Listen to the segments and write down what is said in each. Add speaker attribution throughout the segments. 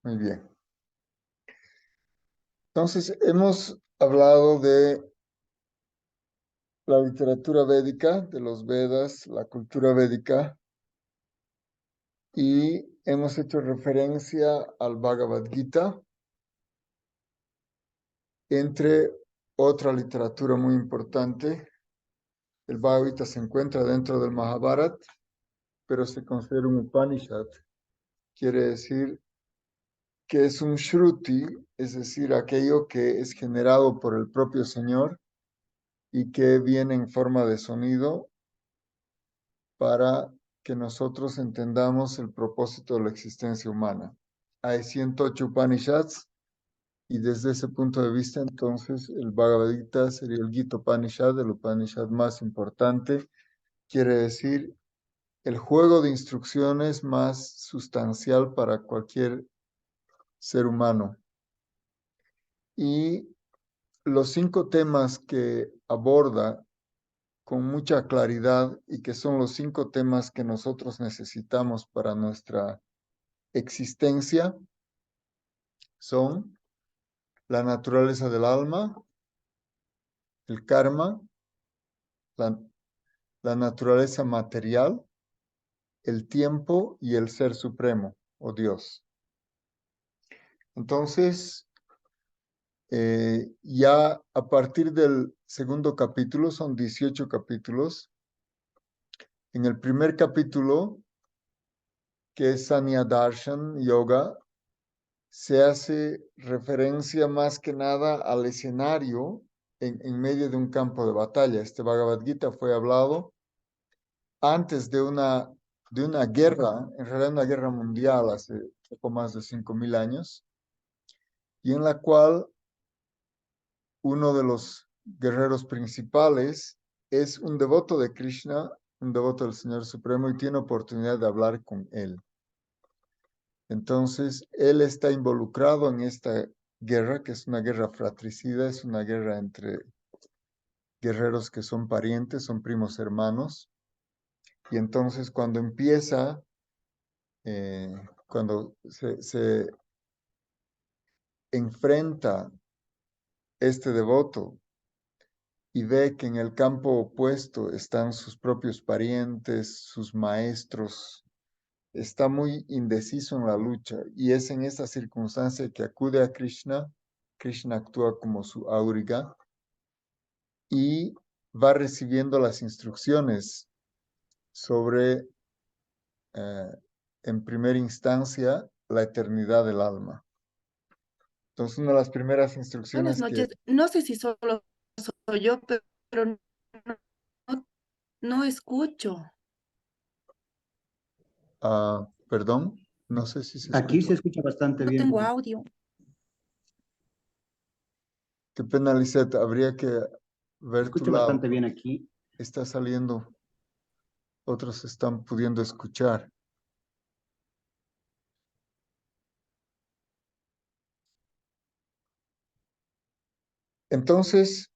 Speaker 1: Muy bien. Entonces, hemos hablado de la literatura védica, de los Vedas, la cultura védica, y hemos hecho referencia al Bhagavad Gita, entre otra literatura muy importante. El Bhagavad Gita se encuentra dentro del Mahabharata, pero se considera un Upanishad. Quiere decir que es un Shruti, es decir, aquello que es generado por el propio Señor y que viene en forma de sonido para que nosotros entendamos el propósito de la existencia humana. Hay 108 Upanishads y desde ese punto de vista, entonces, el Bhagavad Gita sería el Gita Upanishad, el Upanishad más importante. Quiere decir, el juego de instrucciones más sustancial para cualquier ser humano. Y los 5 temas que aborda con mucha claridad y que son los 5 temas que nosotros necesitamos para nuestra existencia son la naturaleza del alma, el karma, la, la naturaleza material, el tiempo y el ser supremo o Dios. Entonces, ya a partir del segundo capítulo, son 18 capítulos, en el primer capítulo, que es Sanya Darshan Yoga, se hace referencia más que nada al escenario en medio de un campo de batalla. Este Bhagavad Gita fue hablado antes de una guerra, en realidad una guerra mundial hace poco más de 5.000 años, y en la cual uno de los guerreros principales es un devoto de Krishna, un devoto del Señor Supremo, y tiene oportunidad de hablar con él. Entonces, él está involucrado en esta guerra, que es una guerra fratricida, es una guerra entre guerreros que son parientes, son primos hermanos. Y entonces cuando empieza, cuando se enfrenta este devoto y ve que en el campo opuesto están sus propios parientes, sus maestros, está muy indeciso en la lucha y es en esta circunstancia que acude a Krishna. Krishna actúa como su auriga y va recibiendo las instrucciones sobre, en primera instancia, la eternidad del alma. Entonces, una de las primeras
Speaker 2: Buenas
Speaker 1: instrucciones que,
Speaker 2: noches. No sé si solo soy yo, pero no escucho.
Speaker 1: perdón, no sé si se
Speaker 3: Aquí
Speaker 1: escucha.
Speaker 3: se escucha bastante
Speaker 2: No
Speaker 3: bien.
Speaker 2: tengo audio.
Speaker 1: Qué pena, Lisette, habría que
Speaker 3: Se
Speaker 1: ver tu
Speaker 3: escucha
Speaker 1: lado,
Speaker 3: bastante bien
Speaker 1: porque
Speaker 3: aquí.
Speaker 1: está saliendo, otros están pudiendo escuchar. Entonces,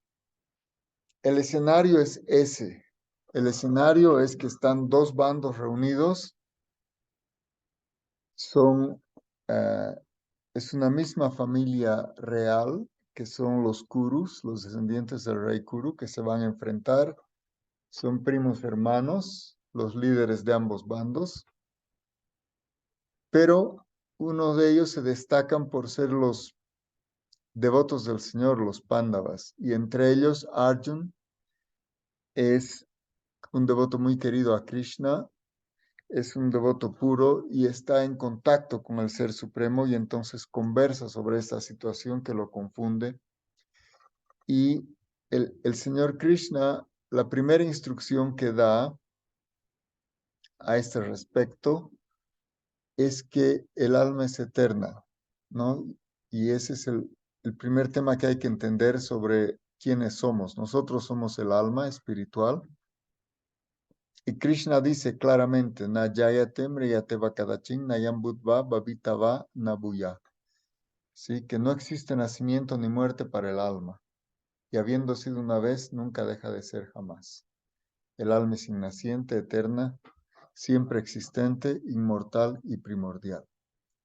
Speaker 1: el escenario es ese. El escenario es que están 2 bandos reunidos, son, eh, es una misma familia real, que son los Kurus, los descendientes del rey Kuru, que se van a enfrentar. Son primos hermanos, los líderes de ambos bandos, pero uno de ellos se destacan por ser los devotos del Señor, los Pándavas, y entre ellos Arjun es un devoto muy querido a Krishna, es un devoto puro y está en contacto con el Ser Supremo y entonces conversa sobre esta situación que lo confunde. Y el Señor Krishna, la primera instrucción que da a este respecto es que el alma es eterna, ¿no? Y ese es el primer tema que hay que entender sobre quiénes somos. Nosotros somos el alma espiritual. Y Krishna dice claramente, Nayayate mriyate vakadachin nayam buddha babitava nabuya. Sí, que no existe nacimiento ni muerte para el alma. Y habiendo sido una vez, nunca deja de ser jamás. El alma es innaciente, eterna, siempre existente, inmortal y primordial.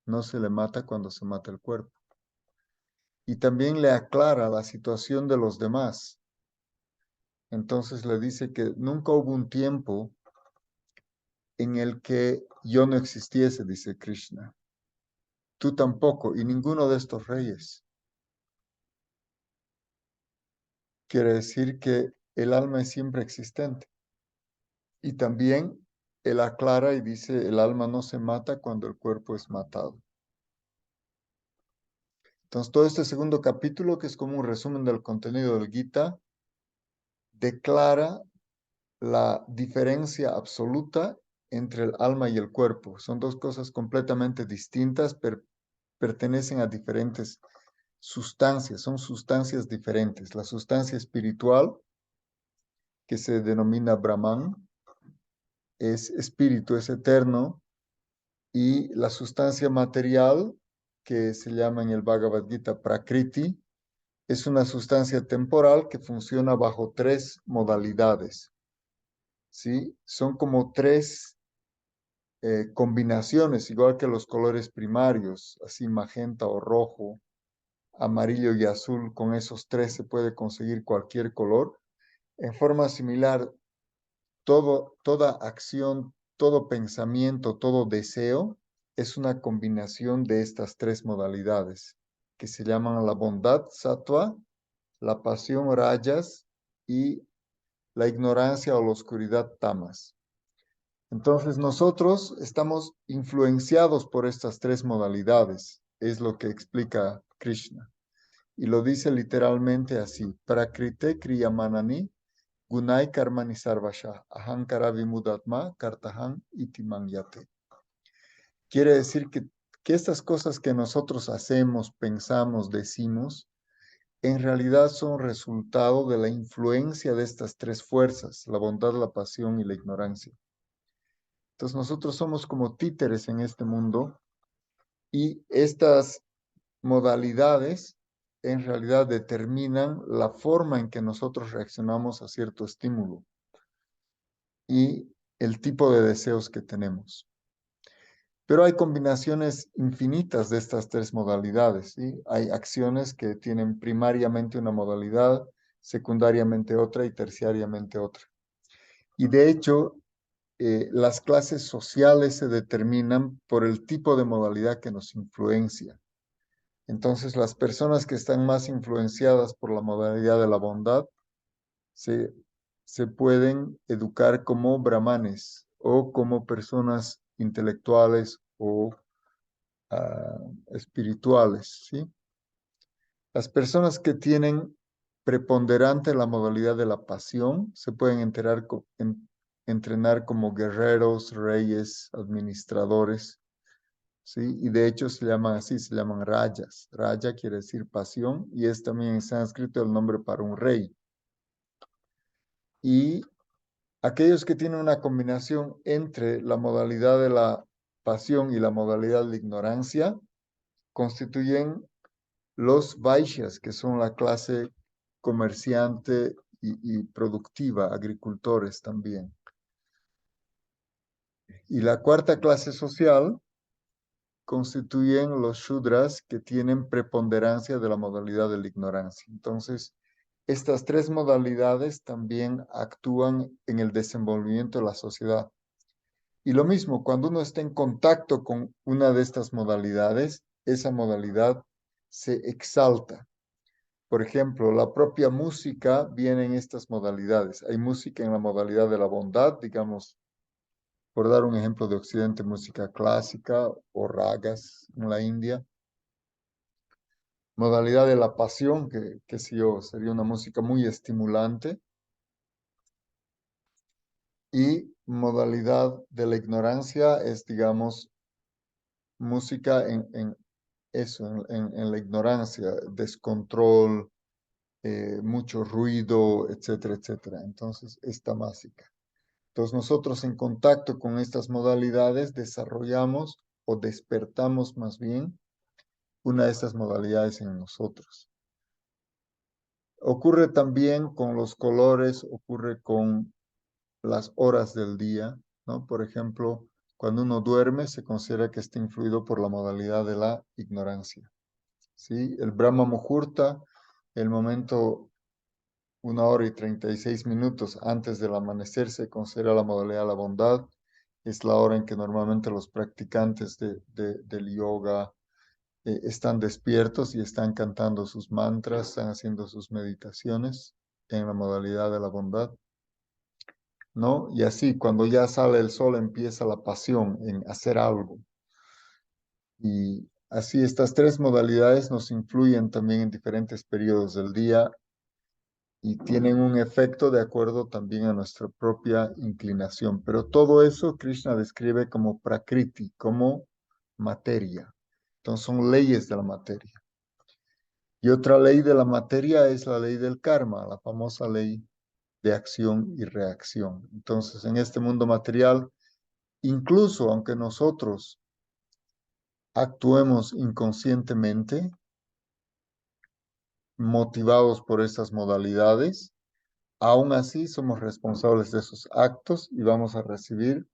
Speaker 1: no se le mata cuando se mata el cuerpo. Y también le aclara la situación de los demás. Entonces le dice que nunca hubo un tiempo en el que yo no existiese, dice Krishna. Tú tampoco, y ninguno de estos reyes. Quiere decir que el alma es siempre existente. Y también él aclara y dice, el alma no se mata cuando el cuerpo es matado. Entonces, todo este segundo capítulo, que es como un resumen del contenido del Gita, declara la diferencia absoluta entre el alma y el cuerpo. Son dos cosas completamente distintas, pero pertenecen a diferentes sustancias, son sustancias diferentes. La sustancia espiritual, que se denomina Brahman, es espíritu, es eterno, y la sustancia material, que se llama en el Bhagavad Gita Prakriti, es una sustancia temporal que funciona bajo tres modalidades, ¿sí? Son como tres combinaciones, igual que los colores primarios, así magenta o rojo, amarillo y azul, con esos tres se puede conseguir cualquier color. En forma similar, toda acción, todo pensamiento, todo deseo es una combinación de estas tres modalidades, que se llaman la bondad, sattva, la pasión, rajas, y la ignorancia o la oscuridad, tamas. Entonces nosotros estamos influenciados por estas tres modalidades, es lo que explica Krishna. Y lo dice literalmente así: Prakrite kriyamanani gunai karmani sarvasha ahankara vimudatma kartahan iti mangyate. Quiere decir que estas cosas que nosotros hacemos, pensamos, decimos, en realidad son resultado de la influencia de estas tres fuerzas, la bondad, la pasión y la ignorancia. Entonces nosotros somos como títeres en este mundo, y estas modalidades en realidad determinan la forma en que nosotros reaccionamos a cierto estímulo y el tipo de deseos que tenemos. Pero hay combinaciones infinitas de estas tres modalidades, ¿sí? Hay acciones que tienen primariamente una modalidad, secundariamente otra y terciariamente otra. Y de hecho, las clases sociales se determinan por el tipo de modalidad que nos influencia. Entonces, las personas que están más influenciadas por la modalidad de la bondad se pueden educar como brahmanes o como personas intelectuales o espirituales, ¿sí? Las personas que tienen preponderante la modalidad de la pasión se pueden entrenar como guerreros, reyes, administradores, ¿sí? Y de hecho se llaman así, se llaman rajas. Raja quiere decir pasión y es también en sánscrito el nombre para un rey. Y aquellos que tienen una combinación entre la modalidad de la pasión y la modalidad de la ignorancia constituyen los vaishyas, que son la clase comerciante y productiva, agricultores también. Y la cuarta clase social constituyen los shudras, que tienen preponderancia de la modalidad de la ignorancia. Entonces, estas tres modalidades también actúan en el desenvolvimiento de la sociedad. Y lo mismo, cuando uno está en contacto con una de estas modalidades, esa modalidad se exalta. Por ejemplo, la propia música viene en estas modalidades. Hay música en la modalidad de la bondad, digamos, por dar un ejemplo de Occidente, música clásica o ragas en la India. Modalidad de la pasión, que sí, sería una música muy estimulante. Y modalidad de la ignorancia es, digamos, música en eso, en la ignorancia, descontrol, mucho ruido, etcétera, etcétera. Entonces, esta básica. Entonces, nosotros en contacto con estas modalidades desarrollamos o despertamos más bien una de estas modalidades en nosotros. Ocurre también con los colores, ocurre con las horas del día, ¿no? Por ejemplo, Cuando uno duerme, se considera que está influido por la modalidad de la ignorancia. ¿Sí? El Brahma Muhurta, el momento 1 hora y 36 minutos antes del amanecer, se considera la modalidad de la bondad. Es la hora en que normalmente los practicantes del yoga están despiertos y están cantando sus mantras, están haciendo sus meditaciones en la modalidad de la bondad, ¿no? Y así, cuando ya sale el sol, empieza la pasión en hacer algo. Y así, estas tres modalidades nos influyen también en diferentes periodos del día y tienen un efecto de acuerdo también a nuestra propia inclinación. Pero todo eso Krishna describe como prakriti, como materia. Entonces son leyes de la materia. Y otra ley de la materia es la ley del karma, la famosa ley de acción y reacción. Entonces, en este mundo material, incluso aunque nosotros actuemos inconscientemente, motivados por estas modalidades, aún así somos responsables de esos actos y vamos a recibir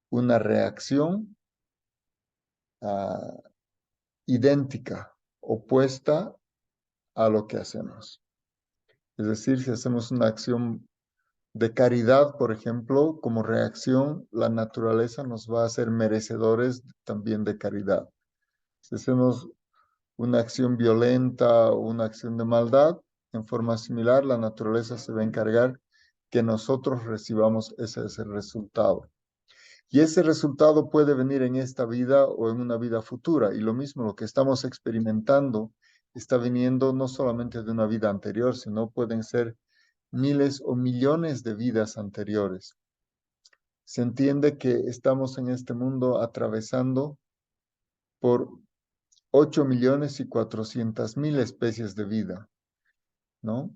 Speaker 1: una reacción uh, idéntica, opuesta a lo que hacemos. Es decir, si hacemos una acción de caridad, por ejemplo, como reacción, la naturaleza nos va a hacer merecedores también de caridad. Si hacemos una acción violenta o una acción de maldad, en forma similar, la naturaleza se va a encargar que nosotros recibamos ese resultado. Y ese resultado puede venir en esta vida o en una vida futura. Y lo mismo, lo que estamos experimentando está viniendo no solamente de una vida anterior, sino pueden ser miles o millones de vidas anteriores. Se entiende que estamos en este mundo atravesando por 8.400.000 especies de vida, ¿no?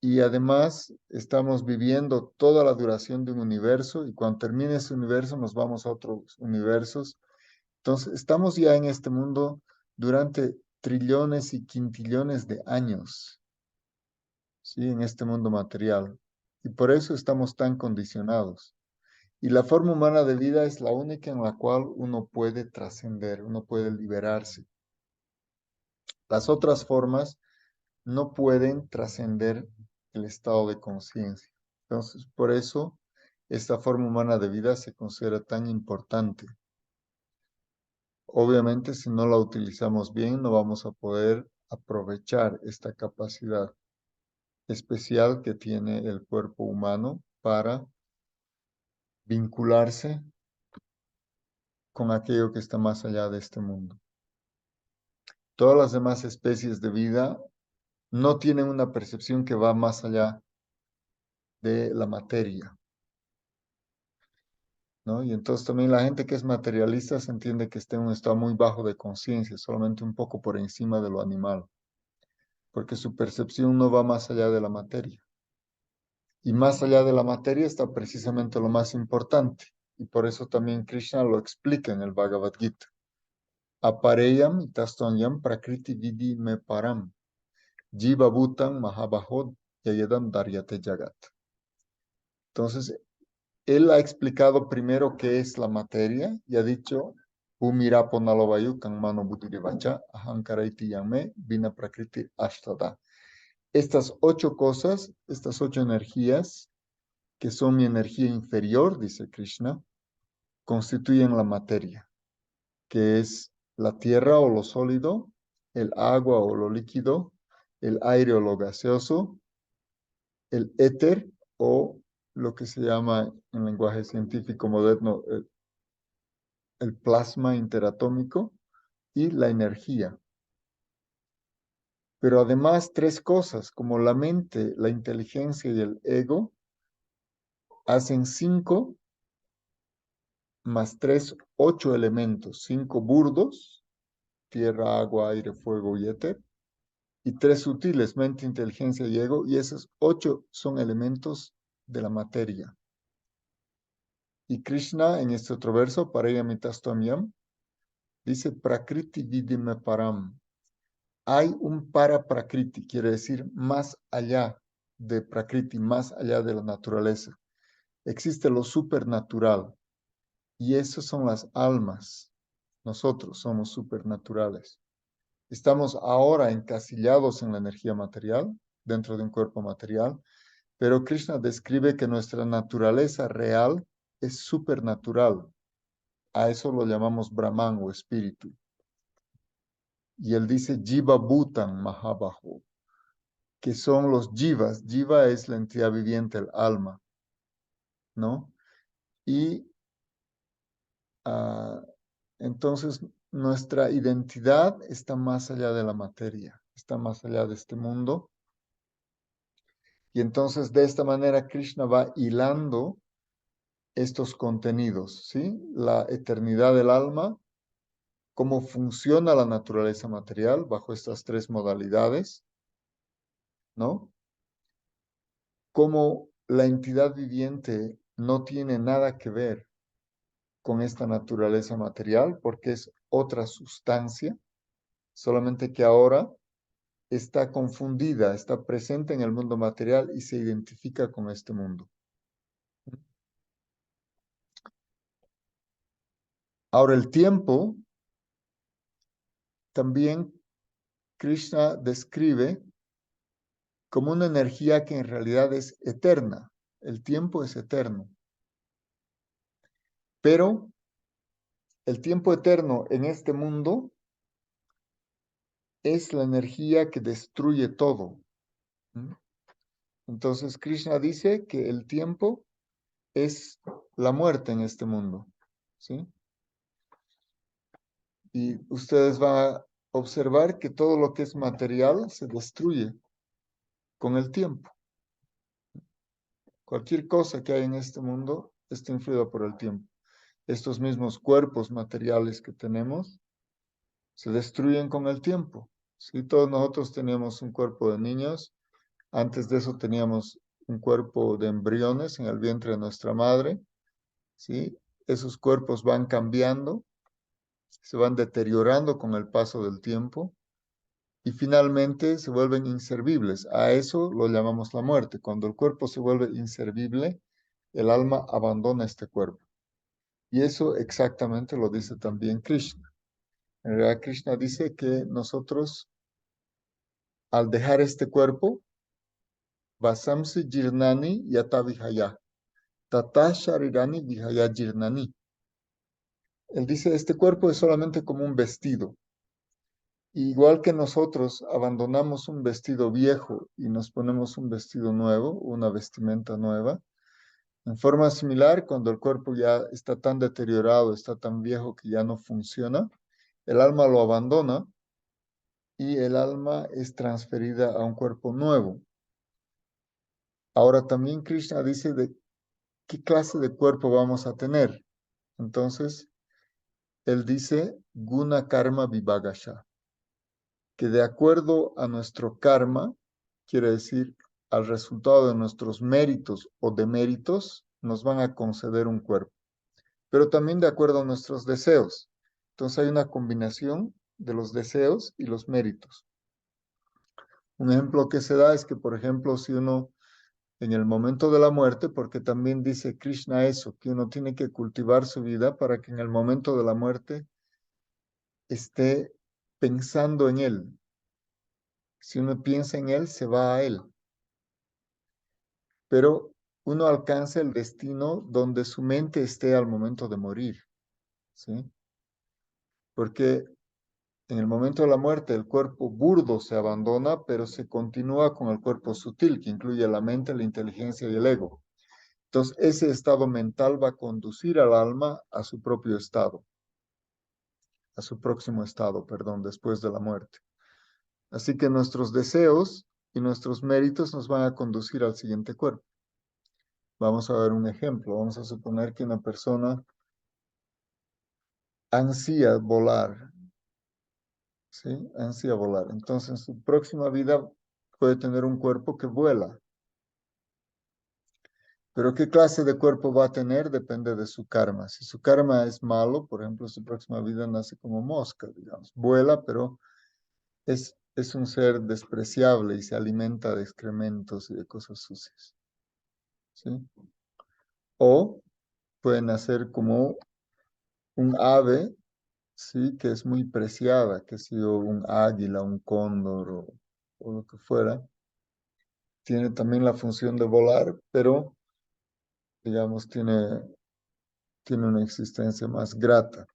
Speaker 1: Y además estamos viviendo toda la duración de un universo y cuando termine ese universo nos vamos a otros universos. Entonces, estamos ya en este mundo durante trillones y quintillones de años, ¿sí? En este mundo material. Y por eso estamos tan condicionados. Y la forma humana de vida es la única en la cual uno puede trascender, uno puede liberarse. Las otras formas no pueden trascender el estado de conciencia. Entonces, por eso, esta forma humana de vida se considera tan importante. Obviamente, si no la utilizamos bien, no vamos a poder aprovechar esta capacidad especial que tiene el cuerpo humano para vincularse con aquello que está más allá de este mundo. Todas las demás especies de vida no tienen una percepción que va más allá de la materia, ¿no? Y entonces también la gente que es materialista se entiende que está en un estado muy bajo de conciencia, solamente un poco por encima de lo animal, porque su percepción no va más allá de la materia. Y más allá de la materia está precisamente lo más importante, y por eso también Krishna lo explica en el Bhagavad Gita. Apareyam itastonyam prakriti vidi me param, jiva bhutam mahabahod yayedam daryate jagat. Entonces, él ha explicado primero qué es la materia y ha dicho, Umirapo nalovayu mano budirivacha, ahankaraiti yame, vina prakriti ashtada. Estas 8 cosas, estas 8 energías, que son mi energía inferior, dice Krishna, constituyen la materia, que es la tierra o lo sólido, el agua o lo líquido, el aire o lo gaseoso, el éter o lo que se llama en lenguaje científico moderno el plasma interatómico y la energía. Pero además 3 cosas, como la mente, la inteligencia y el ego, hacen 5 más 3, 8 elementos, 5 burdos, tierra, agua, aire, fuego y éter, y 3 sutiles, mente, inteligencia y ego, y esos 8 son elementos de la materia. Y Krishna, en este otro verso, Parayamitastvamyam, dice Prakriti Vidime Param. Hay un para Prakriti, quiere decir más allá de Prakriti, más allá de la naturaleza. Existe lo supernatural. Y esas son las almas. Nosotros somos supernaturales. Estamos ahora encasillados en la energía material, dentro de un cuerpo material, pero Krishna describe que nuestra naturaleza real es supernatural. A eso lo llamamos Brahman o espíritu. Y él dice Jiva Bhutan Mahabaho, que son los jivas. Jiva es la entidad viviente, el alma, ¿no? Y entonces nuestra identidad está más allá de la materia, está más allá de este mundo. Y entonces de esta manera Krishna va hilando estos contenidos, ¿sí? La eternidad del alma, cómo funciona la naturaleza material bajo estas tres modalidades, ¿no? Cómo la entidad viviente no tiene nada que ver con esta naturaleza material porque es otra sustancia, solamente que ahora está confundida, está presente en el mundo material y se identifica con este mundo. Ahora el tiempo, también Krishna describe como una energía que en realidad es eterna. El tiempo es eterno. Pero el tiempo eterno en este mundo es la energía que destruye todo. Entonces Krishna dice que el tiempo es la muerte en este mundo, ¿sí? Y ustedes van a observar que todo lo que es material se destruye con el tiempo. Cualquier cosa que hay en este mundo está influida por el tiempo. Estos mismos cuerpos materiales que tenemos se destruyen con el tiempo. ¿Sí? Todos nosotros teníamos un cuerpo de niños. Antes de eso teníamos un cuerpo de embriones en el vientre de nuestra madre. ¿Sí? Esos cuerpos van cambiando, se van deteriorando con el paso del tiempo y finalmente se vuelven inservibles. A eso lo llamamos la muerte. Cuando el cuerpo se vuelve inservible, el alma abandona este cuerpo. Y eso exactamente lo dice también Krishna. En realidad, Krishna dice que nosotros, al dejar este cuerpo, Vasamsi Jirnani Yata Vihaya, Tata Sharirani Vihaya Jirnani. Él dice, este cuerpo es solamente como un vestido. Igual que nosotros abandonamos un vestido viejo y nos ponemos un vestido nuevo, una vestimenta nueva, en forma similar, cuando el cuerpo ya está tan deteriorado, está tan viejo que ya no funciona, el alma lo abandona y el alma es transferida a un cuerpo nuevo. Ahora también Krishna dice de qué clase de cuerpo vamos a tener. Entonces, él dice, Guna Karma Vibhagasha, que de acuerdo a nuestro karma, quiere decir al resultado de nuestros méritos o deméritos, nos van a conceder un cuerpo, pero también de acuerdo a nuestros deseos. Entonces hay una combinación de los deseos y los méritos. Un ejemplo que se da es que, por ejemplo, si uno en el momento de la muerte, porque también dice Krishna eso, que uno tiene que cultivar su vida para que en el momento de la muerte esté pensando en él. Si uno piensa en él, se va a él. Pero uno alcanza el destino donde su mente esté al momento de morir, ¿sí? Porque en el momento de la muerte el cuerpo burdo se abandona, pero se continúa con el cuerpo sutil, que incluye la mente, la inteligencia y el ego. Entonces, ese estado mental va a conducir al alma a su propio estado, a su próximo estado, perdón, después de la muerte. Así que nuestros deseos y nuestros méritos nos van a conducir al siguiente cuerpo. Vamos a ver un ejemplo. Vamos a suponer que una persona ansía volar, ¿sí? Ansía volar. Entonces, en su próxima vida puede tener un cuerpo que vuela. Pero qué clase de cuerpo va a tener depende de su karma. Si su karma es malo, por ejemplo, su próxima vida nace como mosca, digamos. Vuela, pero es un ser despreciable y se alimenta de excrementos y de cosas sucias, ¿sí? O puede nacer como un ave, sí, que es muy preciada, que si un águila, un cóndor o lo que fuera, tiene también la función de volar, pero digamos tiene una existencia más grata.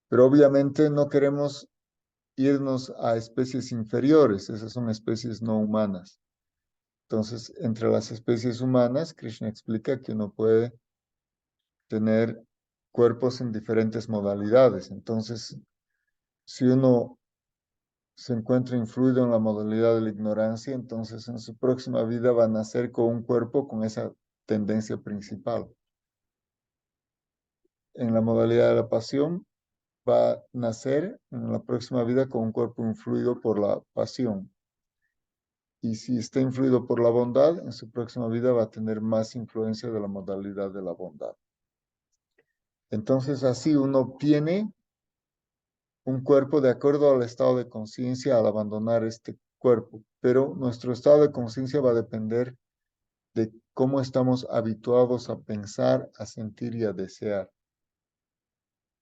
Speaker 1: Pero obviamente no queremos irnos a especies inferiores, esas son especies no humanas. Entonces, entre las especies humanas, Krishna explica que uno puede tener cuerpos en diferentes modalidades. Entonces, si uno se encuentra influido en la modalidad de la ignorancia, entonces en su próxima vida va a nacer con un cuerpo con esa tendencia principal. En la modalidad de la pasión, va a nacer en la próxima vida con un cuerpo influido por la pasión. Y si está influido por la bondad, en su próxima vida va a tener más influencia de la modalidad de la bondad. Entonces así uno obtiene un cuerpo de acuerdo al estado de conciencia al abandonar este cuerpo, pero nuestro estado de conciencia va a depender de cómo estamos habituados a pensar, a sentir y a desear.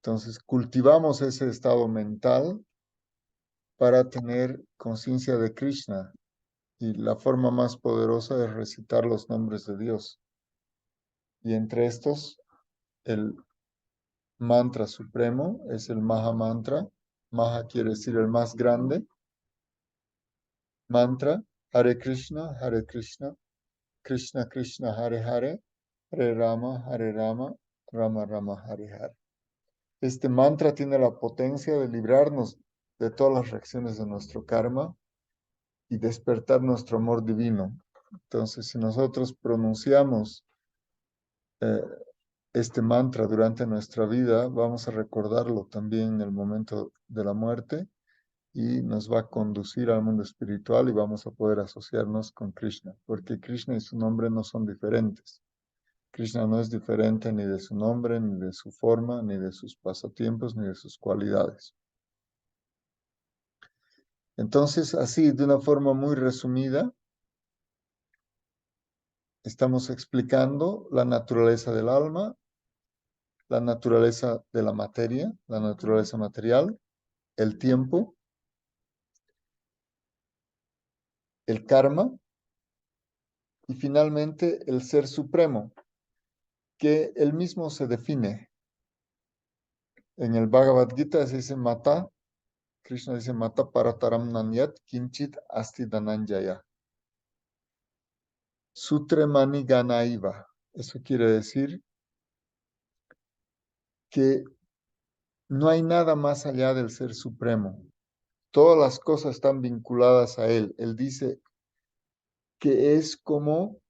Speaker 1: Entonces cultivamos ese estado mental para tener conciencia de Krishna, y la forma más poderosa es recitar los nombres de Dios. Y entre estos, el mantra supremo es el Maha Mantra. Maha quiere decir el más grande. Mantra, Hare Krishna, Krishna Krishna, Hare Hare, Hare Rama, Rama Rama, Hare Hare. Este mantra tiene la potencia de librarnos de todas las reacciones de nuestro karma y despertar nuestro amor divino. Entonces, si nosotros pronunciamos eh, este mantra durante nuestra vida, vamos a recordarlo también en el momento de la muerte y nos va a conducir al mundo espiritual y vamos a poder asociarnos con Krishna, porque Krishna y su nombre no son diferentes. Krishna no es diferente ni de su nombre, ni de su forma, ni de sus pasatiempos, ni de sus cualidades. Entonces, así, de una forma muy resumida, estamos explicando la naturaleza del alma, la naturaleza de la materia, la naturaleza material, el tiempo, el karma y finalmente el ser supremo, que él mismo se define. En el Bhagavad Gita se dice Mata, Krishna dice Mata Parataram Nanyat Kinchit Asti Dhananjaya. Sutremani Ganaiva. Eso quiere decir que no hay nada más allá del ser supremo. Todas las cosas están vinculadas a él. Él dice que es como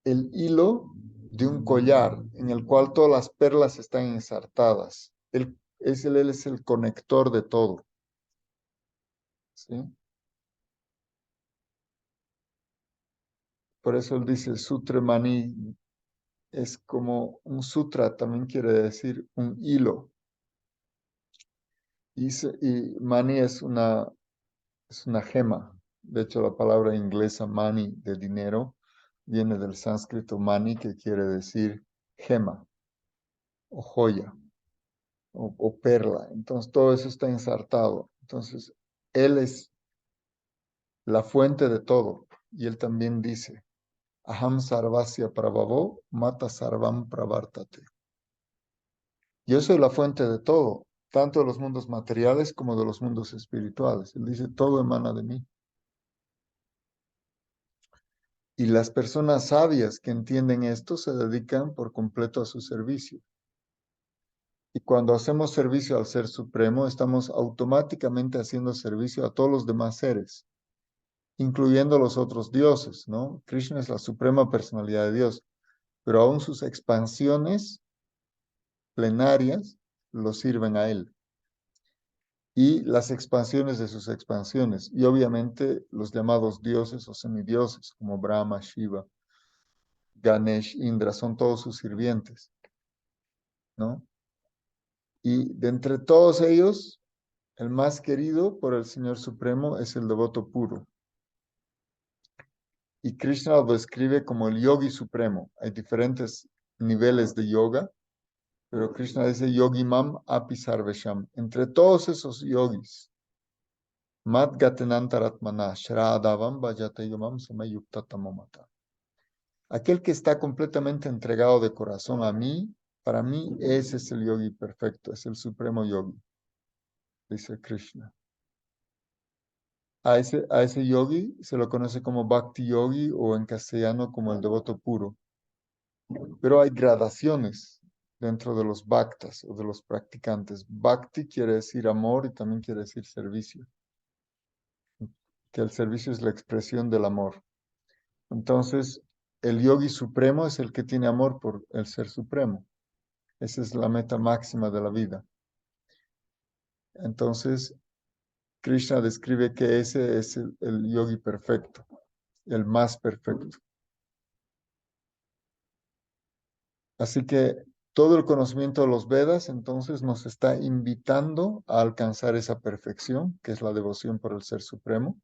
Speaker 1: el hilo de un collar en el cual todas las perlas están ensartadas. Él es el conector de todo. ¿Sí? Por eso él dice Sutremani es como un sutra, también quiere decir un hilo. Y mani es una gema. De hecho, la palabra inglesa money de dinero viene del sánscrito mani, que quiere decir gema o joya o perla. Entonces, todo eso está ensartado. Entonces, él es la fuente de todo. Y él también dice, Aham sarvasya prabhavo mata sarvam pravartate. Yo soy la fuente de todo, tanto de los mundos materiales como de los mundos espirituales. Él dice, todo emana de mí. Y las personas sabias que entienden esto se dedican por completo a su servicio. Y cuando hacemos servicio al Ser Supremo, estamos automáticamente haciendo servicio a todos los demás seres, incluyendo los otros dioses, ¿no? Krishna es la suprema personalidad de Dios, pero aún sus expansiones plenarias lo sirven a él. Y las expansiones de sus expansiones, y obviamente los llamados dioses o semidioses, como Brahma, Shiva, Ganesh, Indra, son todos sus sirvientes, ¿no? Y de entre todos ellos, el más querido por el Señor Supremo es el devoto puro. Y Krishna lo describe como el yogi supremo. Hay diferentes niveles de yoga, Pero Krishna dice Yogi Mam Api Sarvesham. Entre todos esos yogis, Mat Gatenantaratmana Shraadavam Vajate Yomam Samayukta Tamamata. Aquel que está completamente entregado de corazón a mí, para mí ese es el yogi perfecto, es el supremo yogi, dice Krishna. A ese yogi se lo conoce como Bhakti Yogi o en castellano como el devoto puro. Pero hay gradaciones dentro de los bhaktas o de los practicantes. Bhakti quiere decir amor y también quiere decir servicio, que el servicio es la expresión del amor. Entonces, el yogi supremo es el que tiene amor por el ser supremo. Esa es la meta máxima de la vida. Entonces, Krishna describe que ese es el yogi perfecto, el más perfecto. Así que todo el conocimiento de los Vedas entonces nos está invitando a alcanzar esa perfección, que es la devoción por el Ser Supremo.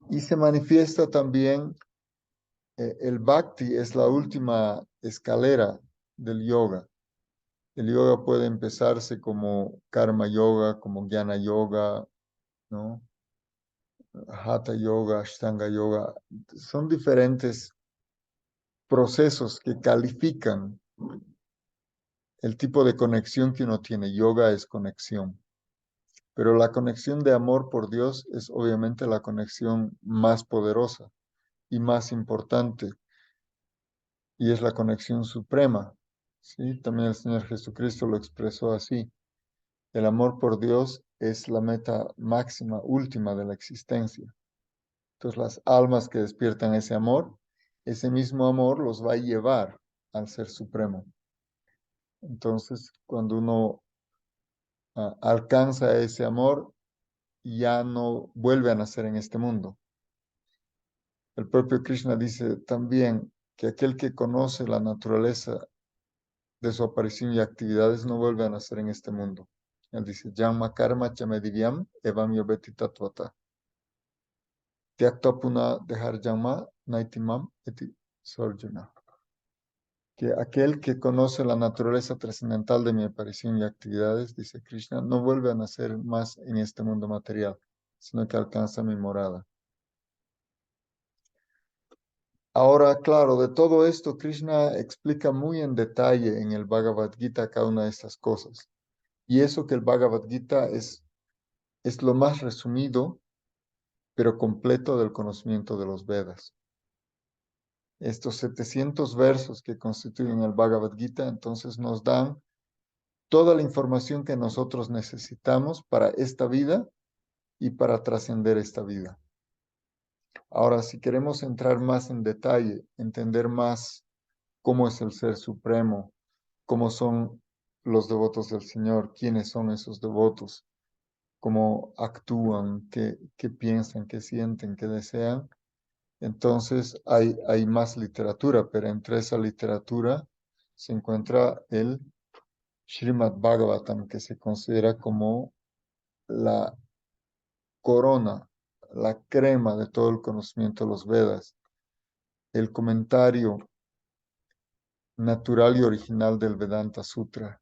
Speaker 1: Y se manifiesta también, el Bhakti es la última escalera del yoga. El yoga puede empezarse como Karma Yoga, como Jnana Yoga, ¿no? Hatha Yoga, Ashtanga Yoga. Son diferentes procesos que califican el tipo de conexión que uno tiene. Yoga es conexión, pero la conexión de amor por Dios es obviamente la conexión más poderosa y más importante, y es la conexión suprema. ¿Sí? También el Señor Jesucristo lo expresó así. El amor por Dios es la meta máxima, última de la existencia. Entonces las almas que despiertan ese mismo amor los va a llevar al Ser Supremo. Entonces, cuando uno alcanza ese amor, ya no vuelve a nacer en este mundo. El propio Krishna dice también que aquel que conoce la naturaleza de su aparición y actividades no vuelve a nacer en este mundo. Él dice, Janma karma chamedivyam evam yobeti tatvata. Tyakta puna dehar janma naitimam eti sorjuna. Que aquel que conoce la naturaleza trascendental de mi aparición y actividades, dice Krishna, no vuelve a nacer más en este mundo material, sino que alcanza mi morada. Ahora, claro, de todo esto, Krishna explica muy en detalle en el Bhagavad Gita cada una de estas cosas. Y eso que el Bhagavad Gita es lo más resumido, pero completo del conocimiento de los Vedas. Estos 700 versos que constituyen el Bhagavad Gita, entonces nos dan toda la información que nosotros necesitamos para esta vida y para trascender esta vida. Ahora, si queremos entrar más en detalle, entender más cómo es el Ser Supremo, cómo son los devotos del Señor, quiénes son esos devotos, cómo actúan, qué piensan, qué sienten, qué desean. Entonces hay más literatura, pero entre esa literatura se encuentra el Srimad Bhagavatam, que se considera como la corona, la crema de todo el conocimiento de los Vedas, el comentario natural y original del Vedanta Sutra.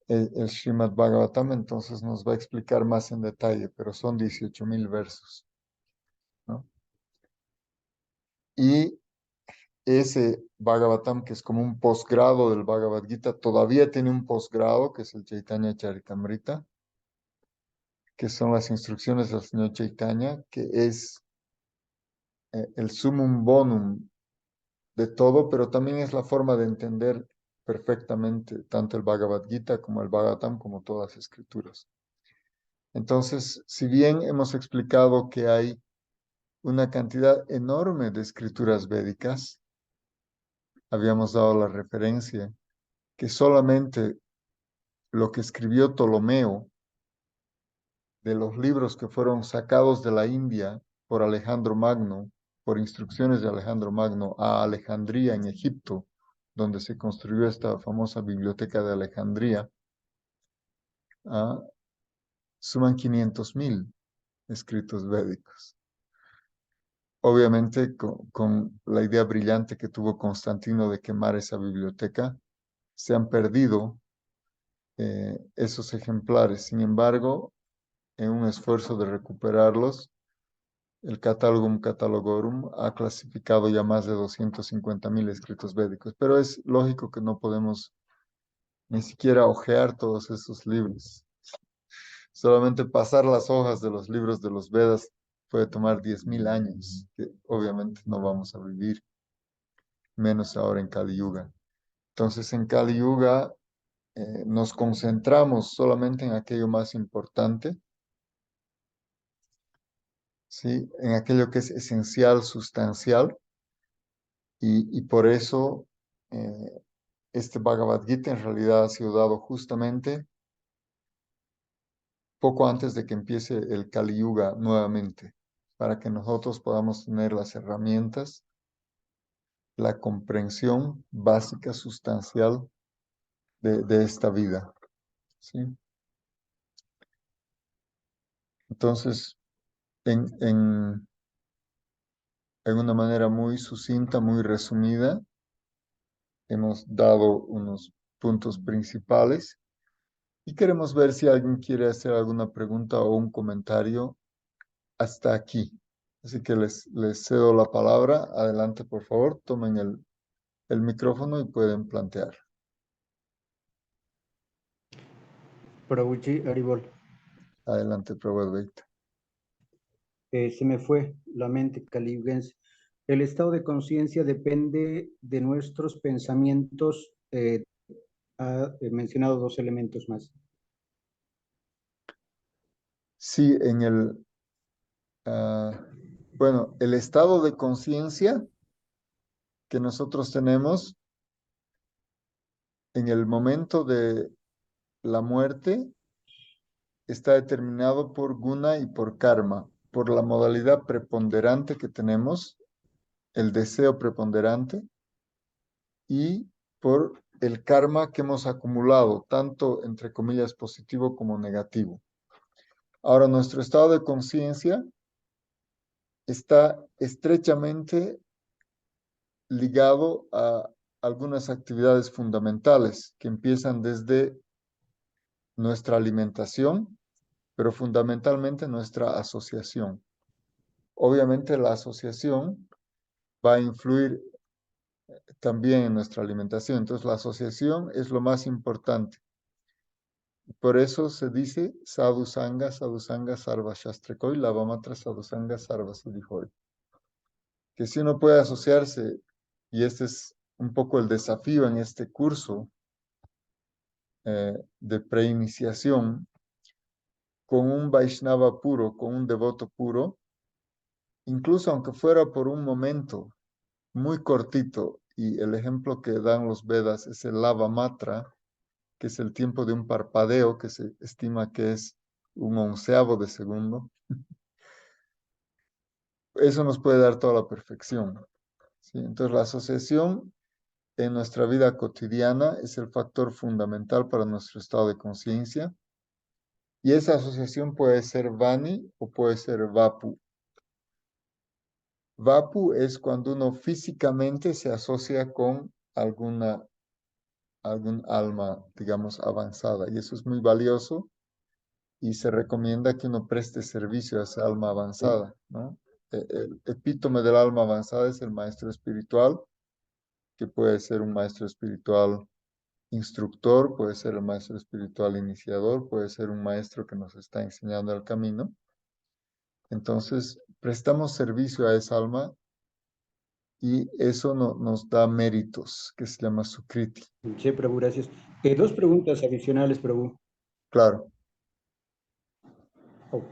Speaker 1: El Srimad Bhagavatam entonces nos va a explicar más en detalle, pero son 18,000 versos, ¿no? Y ese Bhagavatam, que es como un posgrado del Bhagavad Gita, todavía tiene un posgrado, que es el Chaitanya Charitamrita, que son las instrucciones del señor Chaitanya, que es el sumum bonum de todo, pero también es la forma de entender perfectamente tanto el Bhagavad Gita como el Bhagavatam, como todas las escrituras. Entonces, si bien hemos explicado que hay una cantidad enorme de escrituras védicas, habíamos dado la referencia que solamente lo que escribió Ptolomeo de los libros que fueron sacados de la India por Alejandro Magno, por instrucciones de Alejandro Magno, a Alejandría en Egipto, donde se construyó esta famosa biblioteca de Alejandría, suman 500,000 escritos védicos. obviamente con la idea brillante que tuvo Constantino de quemar esa biblioteca, se han perdido esos ejemplares. Sin embargo, en un esfuerzo de recuperarlos, el Catálogum Catalogorum ha clasificado ya más de 250.000 escritos védicos, pero es lógico que no podemos ni siquiera hojear todos esos libros. Solamente pasar las hojas de los libros de los Vedas puede tomar 10.000 años, que obviamente no vamos a vivir, menos ahora en Kali Yuga. Entonces, en Kali Yuga nos concentramos solamente en aquello más importante, ¿sí? En aquello que es esencial, sustancial, y por eso este Bhagavad Gita en realidad ha sido dado justamente poco antes de que empiece el Kali Yuga nuevamente, para que nosotros podamos tener las herramientas, la comprensión básica, sustancial de esta vida, ¿sí? Entonces, en una manera muy sucinta, muy resumida, hemos dado unos puntos principales y queremos ver si alguien quiere hacer alguna pregunta o un comentario hasta aquí. Así que les cedo la palabra. Adelante, por favor, tomen el micrófono y pueden plantear.
Speaker 3: Prabhuji Haribol.
Speaker 1: Adelante, Prabhupada Advaita.
Speaker 3: Se me fue la mente caliyugense. El estado de conciencia depende de nuestros pensamientos. Ha mencionado dos elementos más.
Speaker 1: Sí, bueno, el estado de conciencia que nosotros tenemos en el momento de la muerte está determinado por guna y por karma, por la modalidad preponderante que tenemos, el deseo preponderante, y por el karma que hemos acumulado, tanto entre comillas positivo como negativo. Ahora, nuestro estado de conciencia está estrechamente ligado a algunas actividades fundamentales que empiezan desde nuestra alimentación, pero fundamentalmente nuestra asociación. Obviamente la asociación va a influir también en nuestra alimentación, entonces la asociación es lo más importante. Por eso se dice sadhusanga, sadhusanga, sarva shastrekoy, lavamatra sadhusanga, sarva siddhihoy. Que si uno puede asociarse, y este es un poco el desafío en este curso de preiniciación, con un Vaishnava puro, con un devoto puro, incluso aunque fuera por un momento muy cortito, y el ejemplo que dan los Vedas es el Lava Matra, que es el tiempo de un parpadeo, que se estima que es un onceavo de segundo, eso nos puede dar toda la perfección, ¿sí? Entonces la asociación en nuestra vida cotidiana es el factor fundamental para nuestro estado de conciencia, y esa asociación puede ser Vani o puede ser Vapu. Vapu es cuando uno físicamente se asocia con algún alma, digamos, avanzada. Y eso es muy valioso y se recomienda que uno preste servicio a esa alma avanzada, ¿no? El epítome del alma avanzada es el maestro espiritual, que puede ser un maestro espiritual instructor, puede ser el maestro espiritual iniciador, puede ser un maestro que nos está enseñando el camino. Entonces, prestamos servicio a esa alma y eso nos da méritos, que se llama Sukriti.
Speaker 3: Sí, Prabhu, gracias. Dos preguntas adicionales, Prabhu.
Speaker 1: Claro,
Speaker 3: Oh.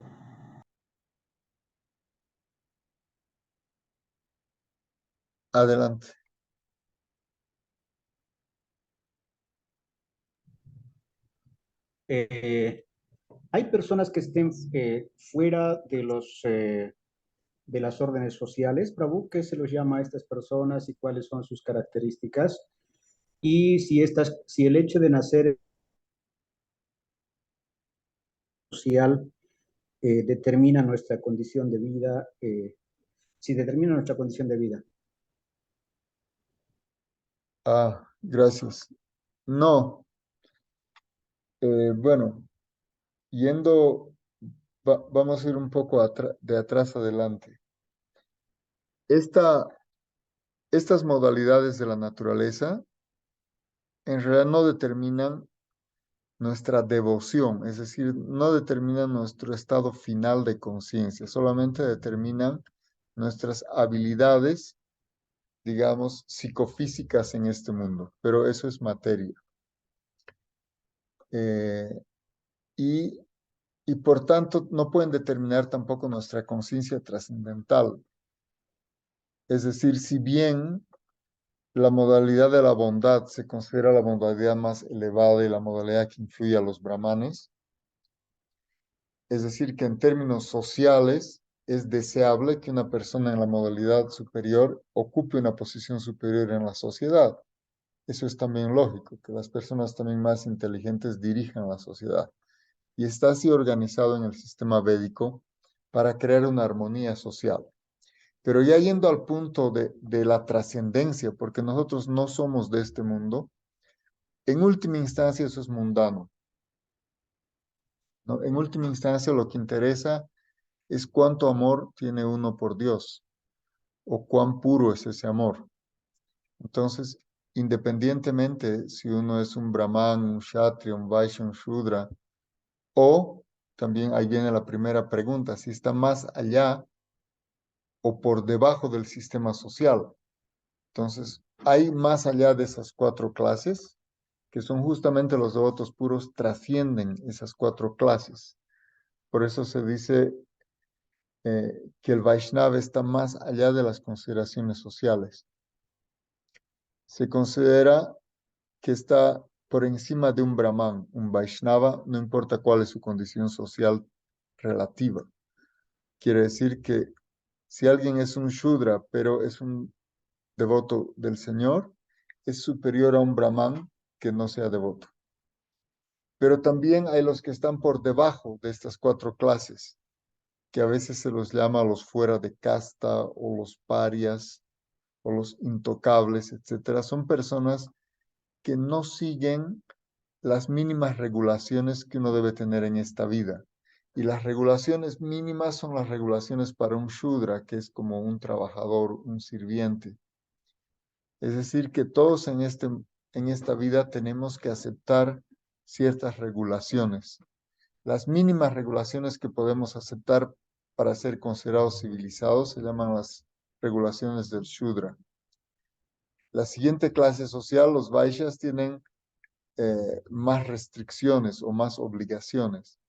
Speaker 1: adelante.
Speaker 3: Hay personas que estén fuera de las órdenes sociales, Prabhu. ¿Qué se los llama a estas personas y cuáles son sus características? Y si el hecho de nacer social determina nuestra condición de vida, si determina nuestra condición de vida.
Speaker 1: Ah, gracias. No, bueno, yendo, vamos a ir un poco de atrás adelante. Esta, estas modalidades de la naturaleza en realidad no determinan nuestra devoción, es decir, no determinan nuestro estado final de conciencia, solamente determinan nuestras habilidades, digamos, psicofísicas en este mundo, pero eso es materia. Eh, y, y por tanto no pueden determinar tampoco nuestra conciencia trascendental. Es decir, si bien la modalidad de la bondad se considera la modalidad más elevada y la modalidad que influye a los brahmanes, es decir, que en términos sociales es deseable que una persona en la modalidad superior ocupe una posición superior en la sociedad. Eso es también lógico, que las personas también más inteligentes dirijan la sociedad. Y está así organizado en el sistema védico para crear una armonía social. Pero ya yendo al punto de la trascendencia, porque nosotros no somos de este mundo, en última instancia eso es mundano, ¿no? En última instancia lo que interesa es cuánto amor tiene uno por Dios o cuán puro es ese amor. Entonces, independientemente si uno es un brahman, un kshatriya, un vaishya, un shudra, o también ahí viene la primera pregunta, si está más allá o por debajo del sistema social. Entonces, hay más allá de esas cuatro clases, que son justamente los devotos puros, trascienden esas cuatro clases. Por eso se dice que el Vaishnava está más allá de las consideraciones sociales. Se considera que está por encima de un Brahman, un Vaishnava, no importa cuál es su condición social relativa. Quiere decir que si alguien es un Shudra, pero es un devoto del Señor, es superior a un Brahman que no sea devoto. Pero también hay los que están por debajo de estas cuatro clases, que a veces se los llama los fuera de casta o los parias o los intocables, etcétera. Son personas que no siguen las mínimas regulaciones que uno debe tener en esta vida. Y las regulaciones mínimas son las regulaciones para un Shudra, que es como un trabajador, un sirviente. Es decir, que todos en esta vida tenemos que aceptar ciertas regulaciones. Las mínimas regulaciones que podemos aceptar para ser considerados civilizados se llaman las regulaciones del Shudra. La siguiente clase social, los Vaishyas, tienen más restricciones o más obligaciones.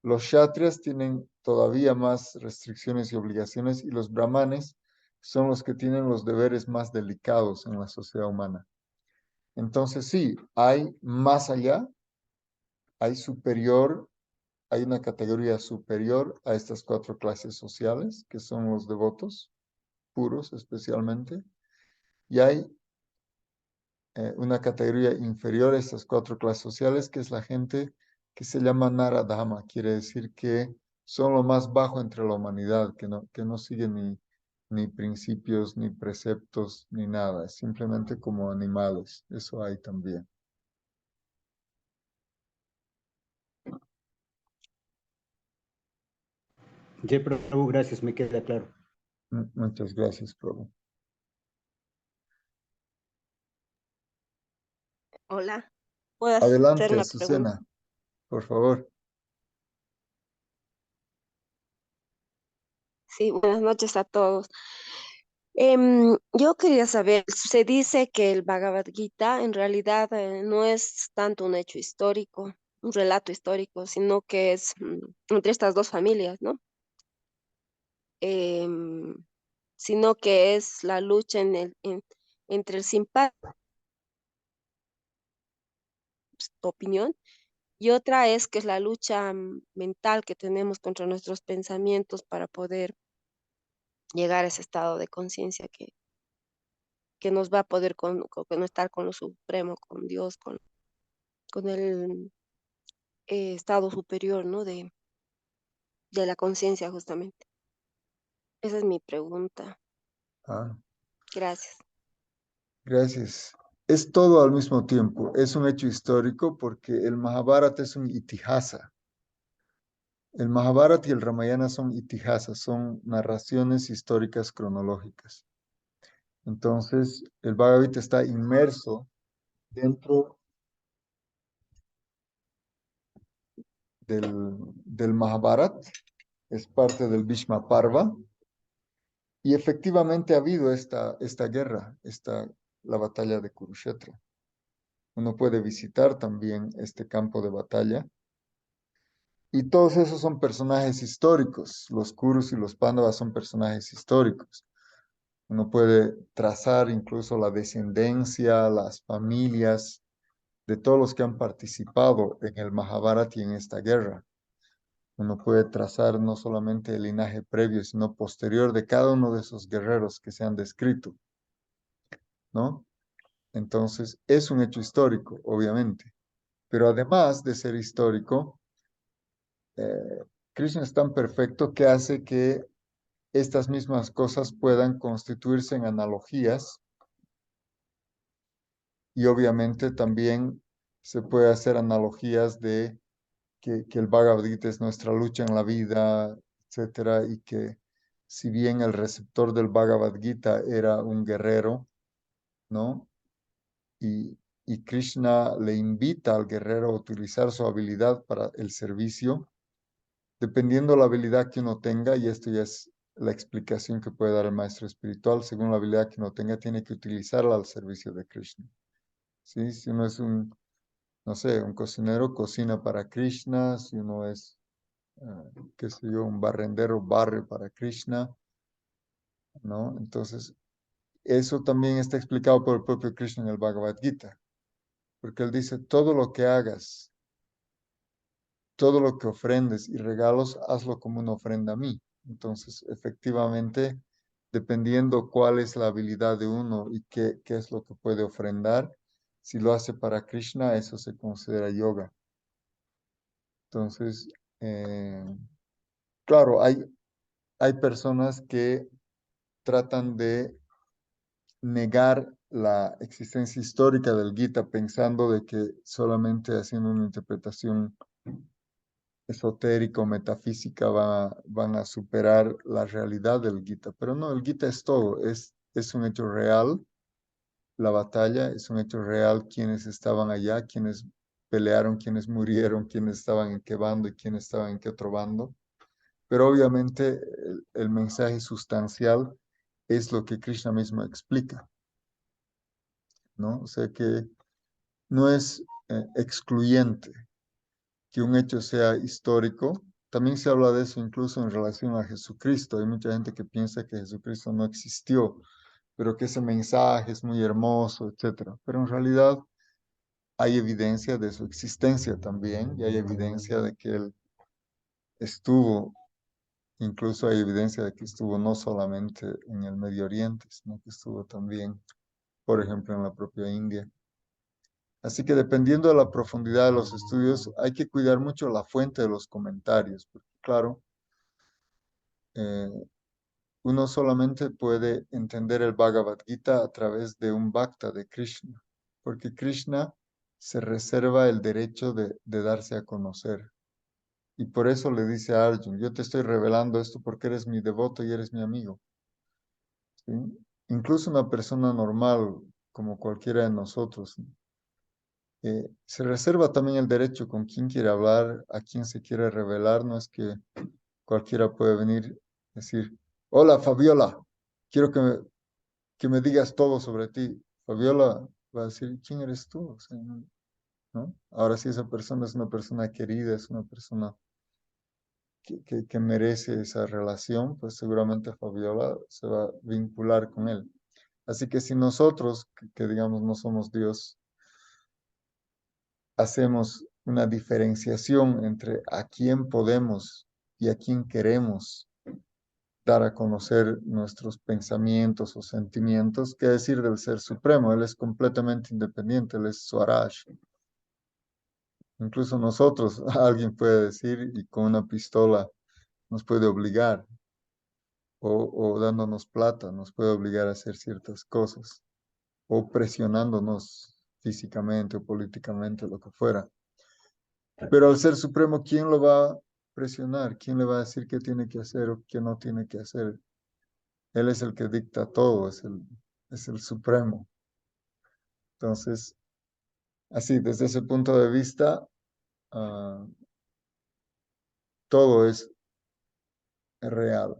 Speaker 1: Los Kshatriyas tienen todavía más restricciones y obligaciones y los Brahmanes son los que tienen los deberes más delicados en la sociedad humana. Entonces sí, hay más allá, hay superior, hay una categoría superior a estas cuatro clases sociales, que son los devotos puros especialmente, y hay una categoría inferior a estas cuatro clases sociales, que es la gente que se llama Naradama, quiere decir que son lo más bajo entre la humanidad, que no siguen ni principios, ni preceptos, ni nada, es simplemente como animales, eso hay también.
Speaker 3: Jay Prabhu, gracias, me queda claro.
Speaker 1: Muchas gracias, Prabhu.
Speaker 4: Hola, ¿puedo hacer
Speaker 1: Adelante,
Speaker 4: una pregunta?
Speaker 1: Azucena, por favor.
Speaker 4: Sí, buenas noches a todos. Yo quería saber, se dice que el Bhagavad Gita en realidad no es tanto un hecho histórico, un relato histórico, sino que es entre estas dos familias, ¿no? Em, Sino que es la lucha entre el simpático, opinión, y otra es que es la lucha mental que tenemos contra nuestros pensamientos para poder llegar a ese estado de conciencia que nos va a poder conectar con lo supremo, con Dios, con el estado superior, ¿no? De la conciencia, justamente. Esa es mi pregunta.
Speaker 1: Ah,
Speaker 4: Gracias.
Speaker 1: gracias. Es todo al mismo tiempo. Es un hecho histórico porque el Mahabharata es un itihasa. El Mahabharata y el Ramayana son itihasas, son narraciones históricas cronológicas. Entonces, el Bhagavad Gita está inmerso dentro del Mahabharata, es parte del Bhishma Parva, y efectivamente ha habido esta guerra, la batalla de Kurukshetra. Uno puede visitar también este campo de batalla, y todos esos son personajes históricos. Los Kurus y los Pándavas son personajes históricos. Uno puede trazar incluso la descendencia, las familias de todos los que han participado en el Mahabharata y en esta guerra. Uno puede trazar no solamente el linaje previo, sino posterior de cada uno de esos guerreros que se han descrito, ¿no? Entonces, es un hecho histórico, obviamente. Pero además de ser histórico, Krishna es tan perfecto que hace que estas mismas cosas puedan constituirse en analogías y obviamente también se puede hacer analogías de que el Bhagavad Gita es nuestra lucha en la vida, etcétera, y que si bien el receptor del Bhagavad Gita era un guerrero, ¿no? Y Krishna le invita al guerrero a utilizar su habilidad para el servicio, dependiendo la habilidad que uno tenga, y esto ya es la explicación que puede dar el maestro espiritual, según la habilidad que uno tenga, tiene que utilizarla al servicio de Krishna. ¿Sí? Si uno es no sé, un cocinero, cocina para Krishna; si uno es, qué sé yo, un barrendero, barre para Krishna, ¿no? Entonces, eso también está explicado por el propio Krishna en el Bhagavad Gita, porque él dice, todo lo que hagas, todo lo que ofrendes y regalos, hazlo como una ofrenda a mí. Entonces, efectivamente, dependiendo cuál es la habilidad de uno y qué es lo que puede ofrendar, si lo hace para Krishna, eso se considera yoga. Entonces, eh, claro, hay personas que tratan de negar la existencia histórica del Gita pensando de que solamente haciendo una interpretación esotérica o metafísica van a superar la realidad del Gita. Pero no, el Gita es todo, es un hecho real. La batalla es un hecho real, quienes estaban allá, quienes pelearon, quienes murieron, quienes estaban en qué bando y quienes estaban en qué otro bando. Pero obviamente el mensaje sustancial es lo que Krishna mismo explica, ¿no? O sea que no es excluyente que un hecho sea histórico. También se habla de eso incluso en relación a Jesucristo. Hay mucha gente que piensa que Jesucristo no existió, pero que ese mensaje es muy hermoso, etcétera. Pero en realidad hay evidencia de su existencia también, y hay evidencia de que él estuvo. Incluso hay evidencia de que estuvo no solamente en el Medio Oriente, sino que estuvo también, por ejemplo, en la propia India. Así que dependiendo de la profundidad de los estudios, hay que cuidar mucho la fuente de los comentarios, porque claro, eh, uno solamente puede entender el Bhagavad Gita a través de un bhakta de Krishna, porque Krishna se reserva el derecho de darse a conocer. Y por eso le dice a Arjun, yo te estoy revelando esto porque eres mi devoto y eres mi amigo. ¿Sí? Incluso una persona normal, como cualquiera de nosotros, se reserva también el derecho con quién quiere hablar, a quién se quiere revelar. No es que cualquiera puede venir y decir, hola Fabiola, quiero que me digas todo sobre ti. Fabiola va a decir, ¿quién eres tú? O sea, ¿no? Ahora sí, esa persona es una persona querida, es una persona que merece esa relación, pues seguramente Fabiola se va a vincular con él. Así que si nosotros, que digamos no somos Dios, hacemos una diferenciación entre a quién podemos y a quién queremos dar a conocer nuestros pensamientos o sentimientos, qué decir del Ser Supremo. Él es completamente independiente, él es Swaraj. Incluso nosotros, alguien puede decir y con una pistola nos puede obligar. o dándonos plata, nos puede obligar a hacer ciertas cosas, o presionándonos físicamente o políticamente, lo que fuera. Pero al Ser Supremo, ¿quién lo va a presionar? ¿Quién le va a decir qué tiene que hacer o qué no tiene que hacer? Él es el que dicta todo, es el Supremo. Entonces, así, desde ese punto de vista, todo es real.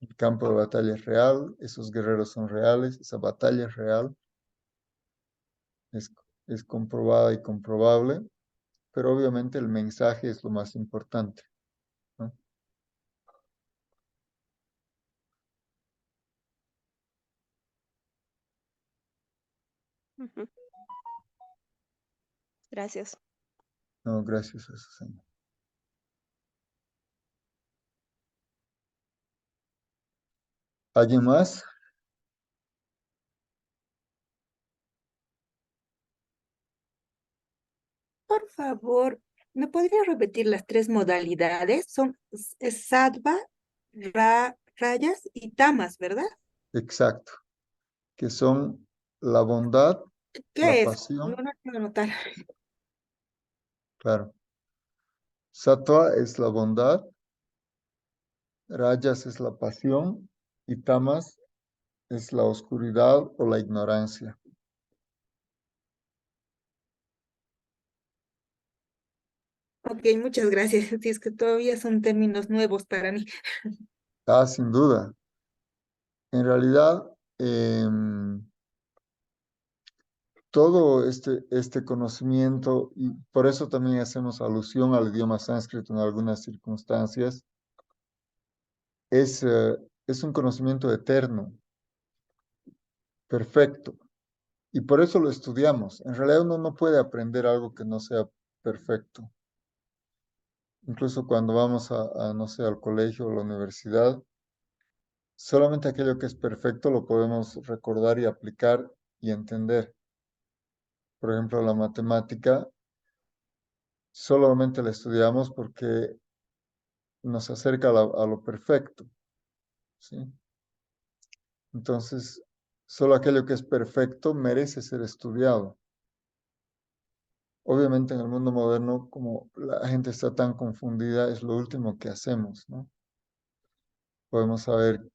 Speaker 1: El campo de batalla es real, esos guerreros son reales, esa batalla es real, es, es comprobada y comprobable, pero obviamente el mensaje es lo más importante, ¿no?
Speaker 4: Ujú. Gracias.
Speaker 1: No, gracias a Susana. ¿Alguien más?
Speaker 2: Por favor, ¿me podría repetir las tres modalidades? Son sattva, rayas y tamas, ¿verdad?
Speaker 1: Exacto, que son la bondad, la
Speaker 2: ¿Qué es? No,
Speaker 1: pasión,
Speaker 2: no quiero anotar.
Speaker 1: claro. Sattva es la bondad, Rajas es la pasión y Tamas es la oscuridad o la ignorancia.
Speaker 2: Ok, muchas gracias. Sí, es que todavía son términos nuevos para mí.
Speaker 1: Ah, sin duda. En realidad, em, todo este conocimiento, y por eso también hacemos alusión al idioma sánscrito en algunas circunstancias, es, es un conocimiento eterno, perfecto, y por eso lo estudiamos. En realidad uno no puede aprender algo que no sea perfecto. Incluso cuando vamos no sé, al colegio o a la universidad, solamente aquello que es perfecto lo podemos recordar y aplicar y entender. Por ejemplo, la matemática solamente la estudiamos porque nos acerca a lo perfecto, ¿sí? Entonces, solo aquello que es perfecto merece ser estudiado. Obviamente en el mundo moderno, como la gente está tan confundida, es lo último que hacemos, ¿no? Podemos saber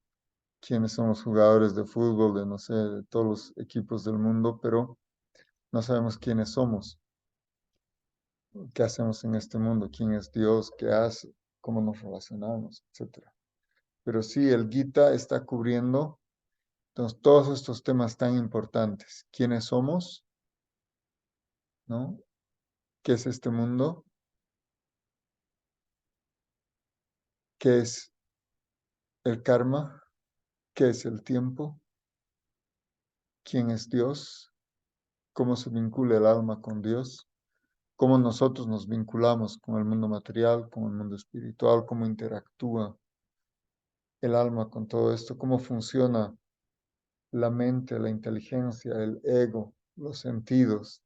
Speaker 1: quiénes son los jugadores de fútbol, de no sé, de todos los equipos del mundo, pero no sabemos quiénes somos, qué hacemos en este mundo, quién es Dios, qué hace, cómo nos relacionamos, etcétera. Pero sí, el Gita está cubriendo entonces, todos estos temas tan importantes. ¿Quiénes somos? ¿No? ¿Qué es este mundo? ¿Qué es el karma? ¿Qué es el tiempo? ¿Quién es Dios? ¿Cómo se vincula el alma con Dios? ¿Cómo nosotros nos vinculamos con el mundo material, con el mundo espiritual? ¿Cómo interactúa el alma con todo esto? ¿Cómo funciona la mente, la inteligencia, el ego, los sentidos?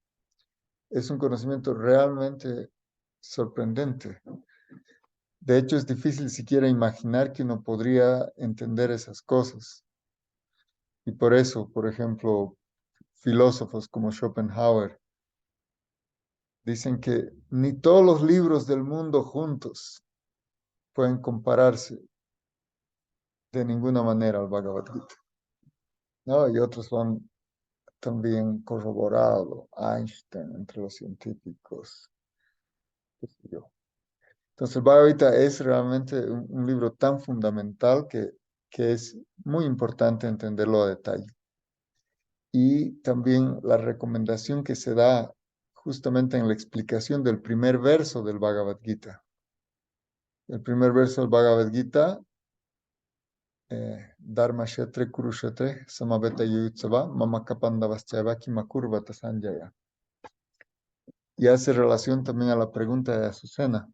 Speaker 1: Es un conocimiento realmente sorprendente. De hecho, es difícil siquiera imaginar que uno podría entender esas cosas. Y por eso, por ejemplo, filósofos como Schopenhauer dicen que ni todos los libros del mundo juntos pueden compararse de ninguna manera al Bhagavad Gita, ¿no? Y otros lo han también corroborado, Einstein entre los científicos, qué sé yo. Entonces, el Bhagavad Gita es realmente un libro tan fundamental que es muy importante entenderlo a detalle. Y también la recomendación que se da justamente en la explicación del primer verso del Bhagavad Gita. El primer verso del Bhagavad Gita, Dharma Kshetre Kurukshetre Samaveta Yuyutsava Mama Kapandavaschava Kimakurvata Sanjaya. Y hace relación también a la pregunta de Azucena.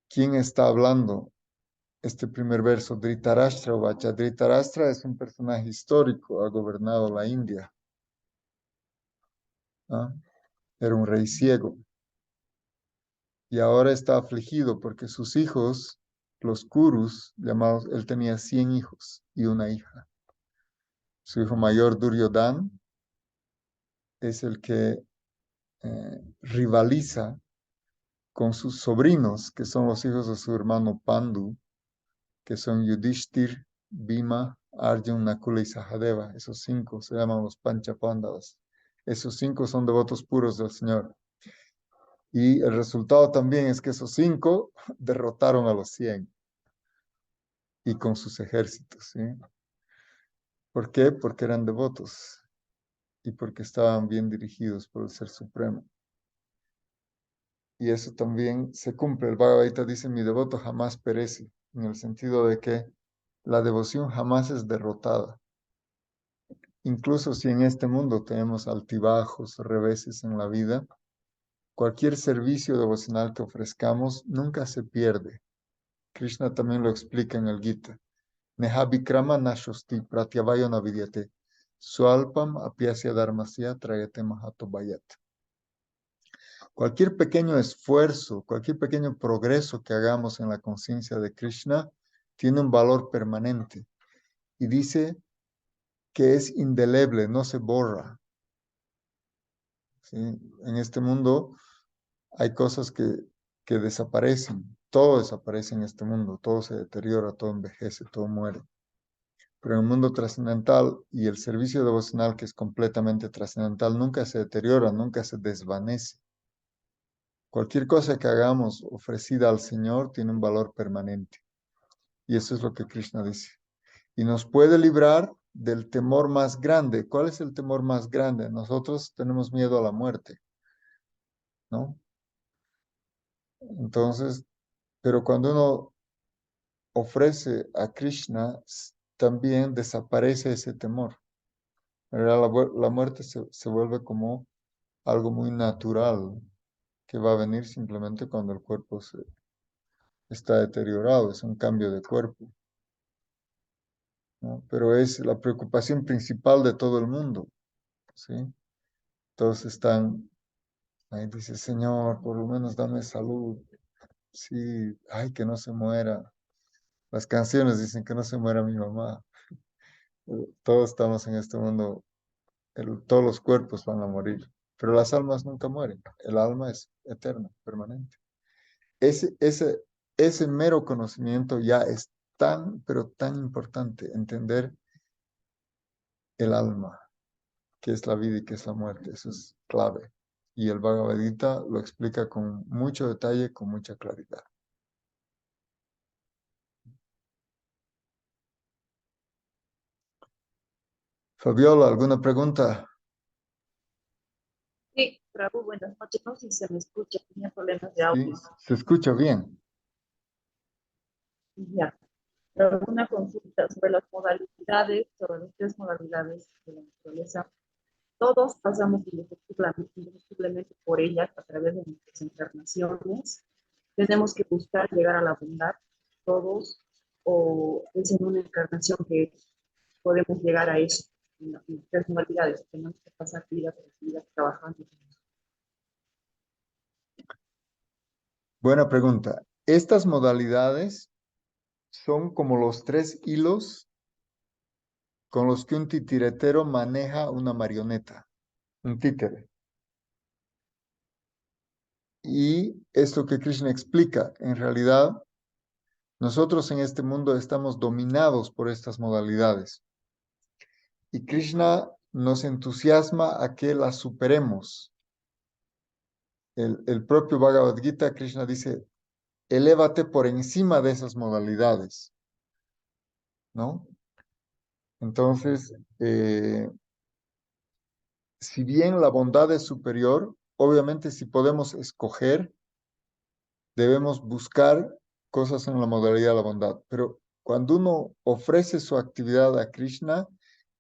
Speaker 1: ¿Quién está hablando? Este primer verso, Dhritarashtra Vacha. Dhritarashtra es un personaje histórico, ha gobernado la India. ¿Ah? Era un rey ciego. Y ahora está afligido porque sus hijos los Kurus, llamados, él tenía 100 hijos y una hija. Su hijo mayor, Duryodhana, es el que rivaliza con sus sobrinos, que son los hijos de su hermano Pandu, que son Yudhishthir, Bhima, Arjuna, Nakula y Sahadeva. Esos 5 se llaman los Panchapándavas. Esos 5 son devotos puros del Señor. Y el resultado también es que esos 5 derrotaron a los 100 y con sus ejércitos. ¿Sí? ¿Por qué? Porque eran devotos y porque estaban bien dirigidos por el Ser Supremo. Y eso también se cumple. El Bhagavad Gita dice, mi devoto jamás perece, en el sentido de que la devoción jamás es derrotada. Incluso si en este mundo tenemos altibajos, reveses en la vida, cualquier servicio devocional que ofrezcamos nunca se pierde. Krishna también lo explica en el Gita. Nehavikrama nashosti pratyavayo navidyate. Swalpam apyasya dharmasya trayate mahato bayat. Cualquier pequeño esfuerzo, cualquier pequeño progreso que hagamos en la conciencia de Krishna tiene un valor permanente. Y dice que es indeleble, no se borra. ¿Sí? En este mundo hay cosas que desaparecen. Todo desaparece en este mundo. Todo se deteriora, todo envejece, todo muere. Pero en el mundo trascendental y el servicio devocional, que es completamente trascendental, nunca se deteriora, nunca se desvanece. Cualquier cosa que hagamos ofrecida al Señor tiene un valor permanente. Y eso es lo que Krishna dice. Y nos puede librar del temor más grande. ¿Cuál es el temor más grande? Nosotros tenemos miedo a la muerte, ¿no? Entonces, pero cuando uno ofrece a Krishna, también desaparece ese temor. La muerte se vuelve como algo muy natural que va a venir simplemente cuando el cuerpo está deteriorado, es un cambio de cuerpo, ¿no? Pero es la preocupación principal de todo el mundo, ¿sí? Todos están, ahí dice, Señor, por lo menos dame salud, sí, ay, que no se muera. Las canciones dicen que no se muera mi mamá. Todos estamos en este mundo, todos los cuerpos van a morir, pero las almas nunca mueren. El alma es eterna, permanente. Ese, ese, ese mero conocimiento ya es tan, pero tan importante, entender el alma, qué es la vida y qué es la muerte. Eso es clave. Y el Bhagavad Gita lo explica con mucho detalle, con mucha claridad. Fabiola, ¿alguna pregunta?
Speaker 5: Sí, Prabhu, buenas noches. No sé si se me escucha, tenía problemas de
Speaker 1: Sí,
Speaker 5: audio.
Speaker 1: se escucha bien.
Speaker 5: Ya. Prabhu, una consulta sobre las modalidades, sobre las 3 modalidades de la naturaleza. Todos pasamos indefectiblemente por ellas a través de nuestras encarnaciones. Tenemos que buscar llegar a la bondad, todos, o es en una encarnación que podemos llegar a eso, en las 3 modalidades. Tenemos que pasar vidas trabajando.
Speaker 1: Buena pregunta. Estas modalidades son como los 3 hilos con los que un titiretero maneja una marioneta, un títere. Y esto que Krishna explica, en realidad, nosotros en este mundo estamos dominados por estas modalidades. Y Krishna nos entusiasma a que las superemos. El propio Bhagavad Gita, Krishna dice, elévate por encima de esas modalidades, ¿no? Entonces, si bien la bondad es superior, obviamente si podemos escoger, debemos buscar cosas en la modalidad de la bondad. Pero cuando uno ofrece su actividad a Krishna,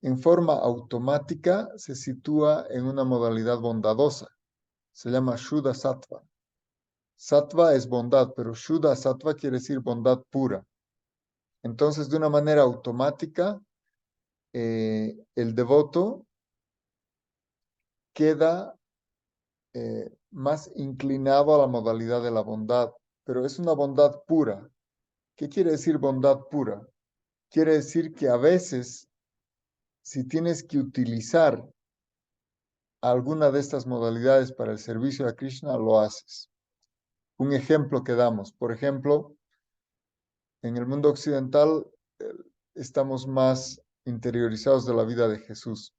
Speaker 1: en forma automática se sitúa en una modalidad bondadosa. Se llama Shuddha Sattva. Sattva es bondad, pero Shuddha Sattva quiere decir bondad pura. Entonces, de una manera automática, el devoto queda más inclinado a la modalidad de la bondad, pero es una bondad pura, ¿Qué quiere decir bondad pura? Quiere decir que a veces, si tienes que utilizar alguna de estas modalidades para el servicio a Krishna, lo haces. Un ejemplo que damos, por ejemplo, en el mundo occidental estamos más interiorizados de la vida de Jesús.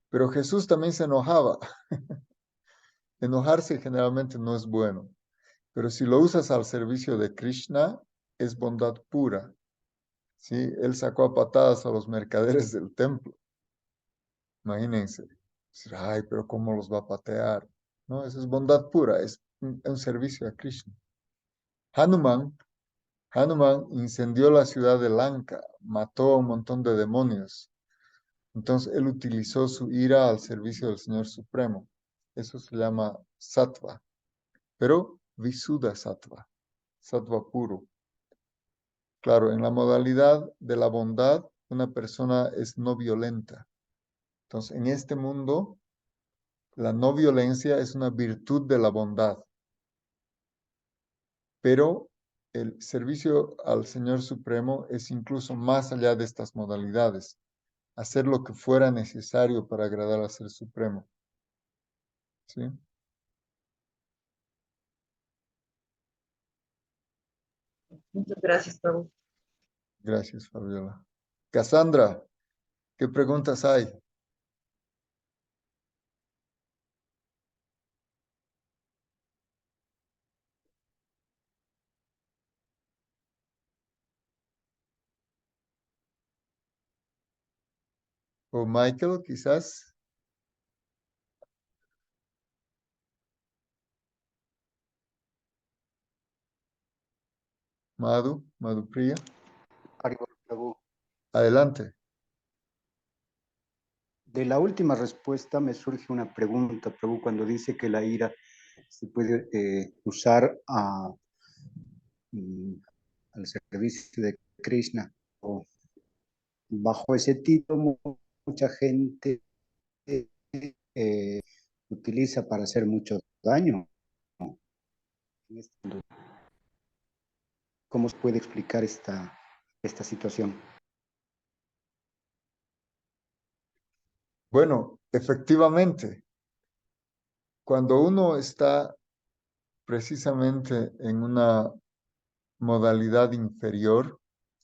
Speaker 1: Pero Jesús también se enojaba. Enojarse generalmente no es bueno. Pero si lo usas al servicio de Krishna, es bondad pura. ¿Sí? Él sacó a patadas a los mercaderes del templo. Imagínense. Ay, pero ¿cómo los va a patear? No, eso es bondad pura, es un servicio a Krishna. Hanuman incendió la ciudad de Lanka, mató a un montón de demonios. Entonces él utilizó su ira al servicio del Señor Supremo. Eso se llama sattva, pero visuddha sattva, sattva puro. Claro, en la modalidad de la bondad, una persona es no violenta. Entonces, en este mundo, la no violencia es una virtud de la bondad. Pero el servicio al Señor Supremo es incluso más allá de estas modalidades. Hacer lo que fuera necesario para agradar al Ser Supremo. ¿Sí?
Speaker 5: Muchas gracias, Prabhu.
Speaker 1: Gracias, Fabiola. Cassandra, ¿qué preguntas hay? O Michael, quizás. Madhupriya.
Speaker 3: Haribol, Prabhu.
Speaker 1: Adelante.
Speaker 3: De la última respuesta me surge una pregunta, Prabhu, cuando dice que la ira se puede usar mm, al servicio de Krishna. O bajo ese título, mucha gente utiliza para hacer mucho daño. ¿Cómo se puede explicar esta situación?
Speaker 1: Bueno, efectivamente, cuando uno está precisamente en una modalidad inferior,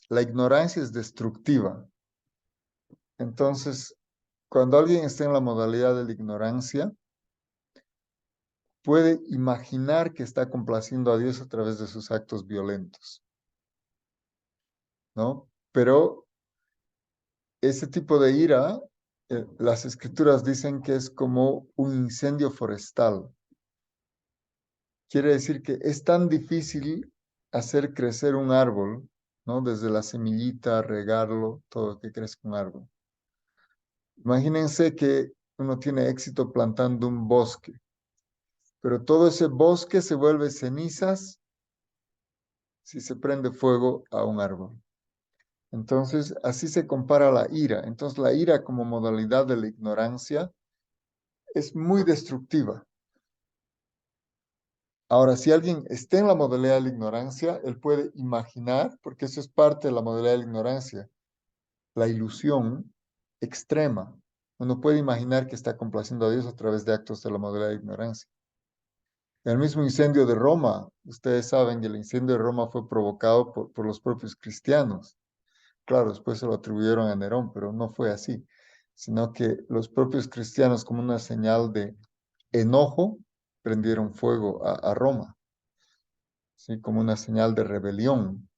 Speaker 1: la ignorancia es destructiva. Entonces, cuando alguien está en la modalidad de la ignorancia, puede imaginar que está complaciendo a Dios a través de sus actos violentos, ¿no? Pero ese tipo de ira, las escrituras dicen que es como un incendio forestal. Quiere decir que es tan difícil hacer crecer un árbol, ¿no? Desde la semillita, regarlo, todo que crezca un árbol. Imagínense que uno tiene éxito plantando un bosque, pero todo ese bosque se vuelve cenizas si se prende fuego a un árbol. Entonces, así se compara la ira. Entonces, la ira como modalidad de la ignorancia es muy destructiva. Ahora, si alguien está en la modalidad de la ignorancia, él puede imaginar, porque eso es parte de la modalidad de la ignorancia, la ilusión extrema. Uno puede imaginar que está complaciendo a Dios a través de actos de la modalidad de ignorancia. El mismo incendio de Roma, ustedes saben que el incendio de Roma fue provocado por los propios cristianos. Claro, después se lo atribuyeron a Nerón, pero no fue así, sino que los propios cristianos, como una señal de enojo, prendieron fuego a Roma, ¿sí? Como una señal de rebelión,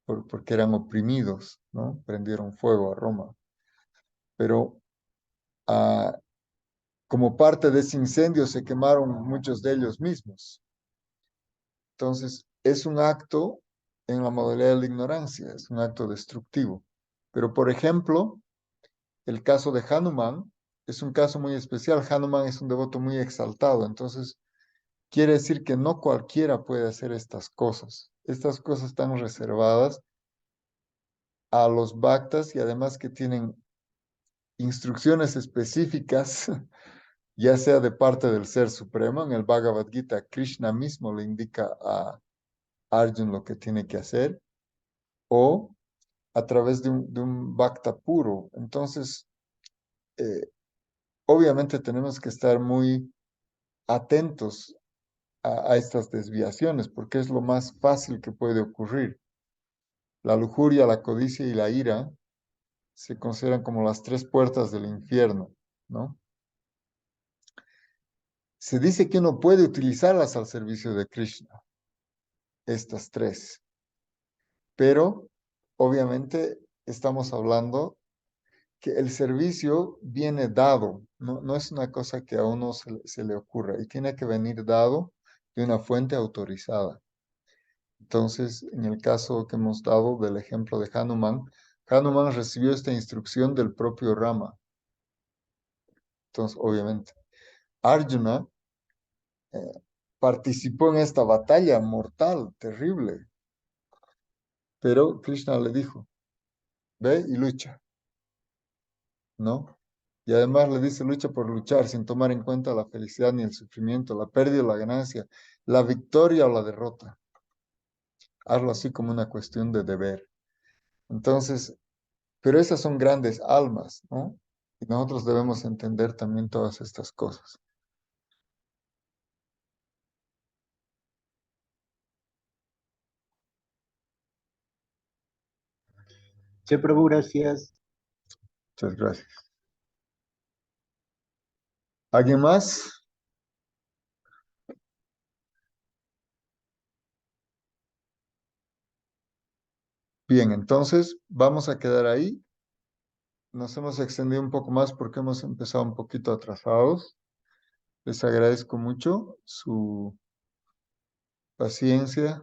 Speaker 1: porque eran oprimidos, ¿no? Prendieron fuego a Roma. Pero como parte de ese incendio se quemaron muchos de ellos mismos. Entonces, es un acto en la modalidad de la ignorancia, es un acto destructivo. Pero, por ejemplo, el caso de Hanuman es un caso muy especial. Hanuman es un devoto muy exaltado, entonces quiere decir que no cualquiera puede hacer estas cosas. Estas cosas están reservadas a los bhaktas y además que tienen instrucciones específicas, ya sea de parte del Ser Supremo. En el Bhagavad Gita, Krishna mismo le indica a Arjuna lo que tiene que hacer, o a través de un bhakta puro. Entonces, obviamente tenemos que estar muy atentos a estas desviaciones, porque es lo más fácil que puede ocurrir. La lujuria, la codicia y la ira se consideran como las tres puertas del infierno, ¿no? Se dice que uno puede utilizarlas al servicio de Krishna, estas tres, pero obviamente estamos hablando que el servicio viene dado, no es una cosa que a uno se le ocurra y tiene que venir dado de una fuente autorizada. Entonces, en el caso que hemos dado del ejemplo de Hanuman, Hanuman recibió esta instrucción del propio Rama. Entonces, obviamente, Arjuna participó en esta batalla mortal, terrible, pero Krishna le dijo, ve y lucha, ¿no? Y además le dice, lucha por luchar, sin tomar en cuenta la felicidad ni el sufrimiento, la pérdida o la ganancia, la victoria o la derrota. Hazlo así como una cuestión de deber. Entonces, pero esas son grandes almas, ¿no? Y nosotros debemos entender también todas estas cosas.
Speaker 3: Sí, Prabhu, gracias.
Speaker 1: Muchas gracias. ¿Alguien más? Bien, entonces vamos a quedar ahí. Nos hemos extendido un poco más porque hemos empezado un poquito atrasados. Les agradezco mucho su paciencia,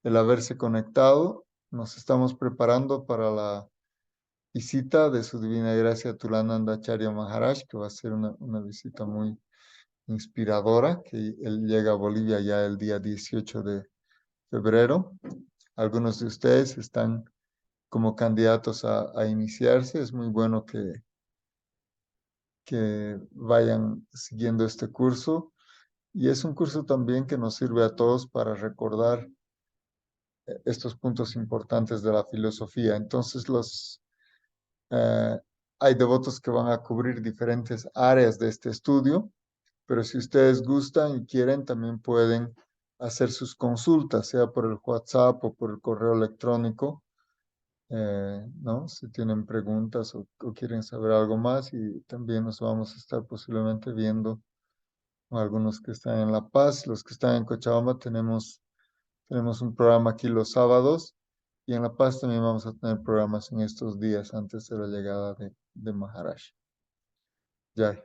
Speaker 1: el haberse conectado. Nos estamos preparando para la visita de su Divina Gracia Tulananda Acharya Maharaj, que va a ser una visita muy inspiradora, que él llega a Bolivia ya el día 18 de febrero. Algunos de ustedes están como candidatos a iniciarse. Es muy bueno que vayan siguiendo este curso. Y es un curso también que nos sirve a todos para recordar estos puntos importantes de la filosofía. Entonces, eh, hay devotos que van a cubrir diferentes áreas de este estudio, pero si ustedes gustan y quieren, también pueden hacer sus consultas, sea por el WhatsApp o por el correo electrónico, ¿no? Si tienen preguntas o quieren saber algo más, y también nos vamos a estar posiblemente viendo algunos que están en La Paz, los que están en Cochabamba, tenemos un programa aquí los sábados, y en La Paz también vamos a tener programas en estos días antes de la llegada de Maharaj. Jai.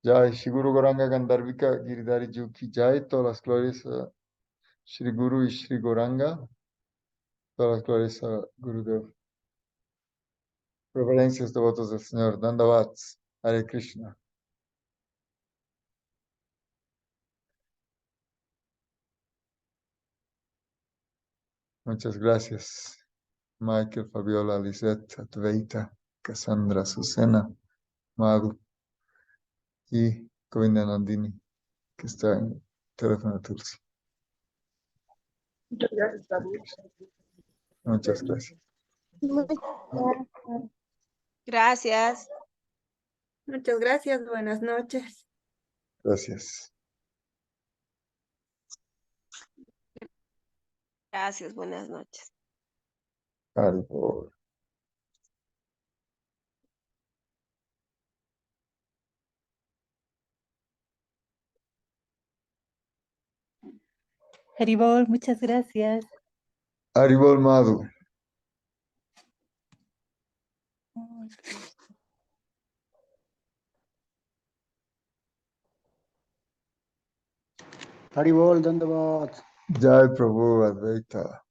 Speaker 1: Jai, Shri Guru Goranga Gandharvika Giridhari Juki Jai, todas las glorias a Shri Guru y Shri Goranga, todas las glorias a Gurudev. Reverencias devotos del Señor, Dandavats, Hare Krishna. Muchas gracias, Michael, Fabiola, Lisette, Advaita, Cassandra, Susana, Madhu y Govinda Nandini, que está en teléfono Tulsi.
Speaker 5: Muchas gracias, Prabhu.
Speaker 1: Muchas gracias.
Speaker 4: Gracias.
Speaker 2: Muchas gracias, buenas noches.
Speaker 1: Gracias.
Speaker 4: Gracias, buenas noches.
Speaker 1: Haribol.
Speaker 6: Haribol, muchas gracias.
Speaker 1: Haribol Madhu.
Speaker 3: Haribol, Dandavat.
Speaker 1: Jai Prabhu Advaita.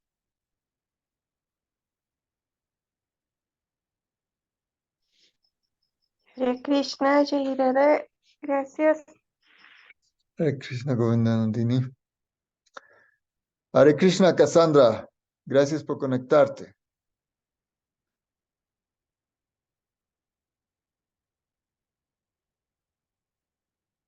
Speaker 4: Hare Krishna, Jai Radha. Gracias.
Speaker 1: Hare Krishna Govinda Nandini. Hare Krishna Cassandra. Gracias por conectarte.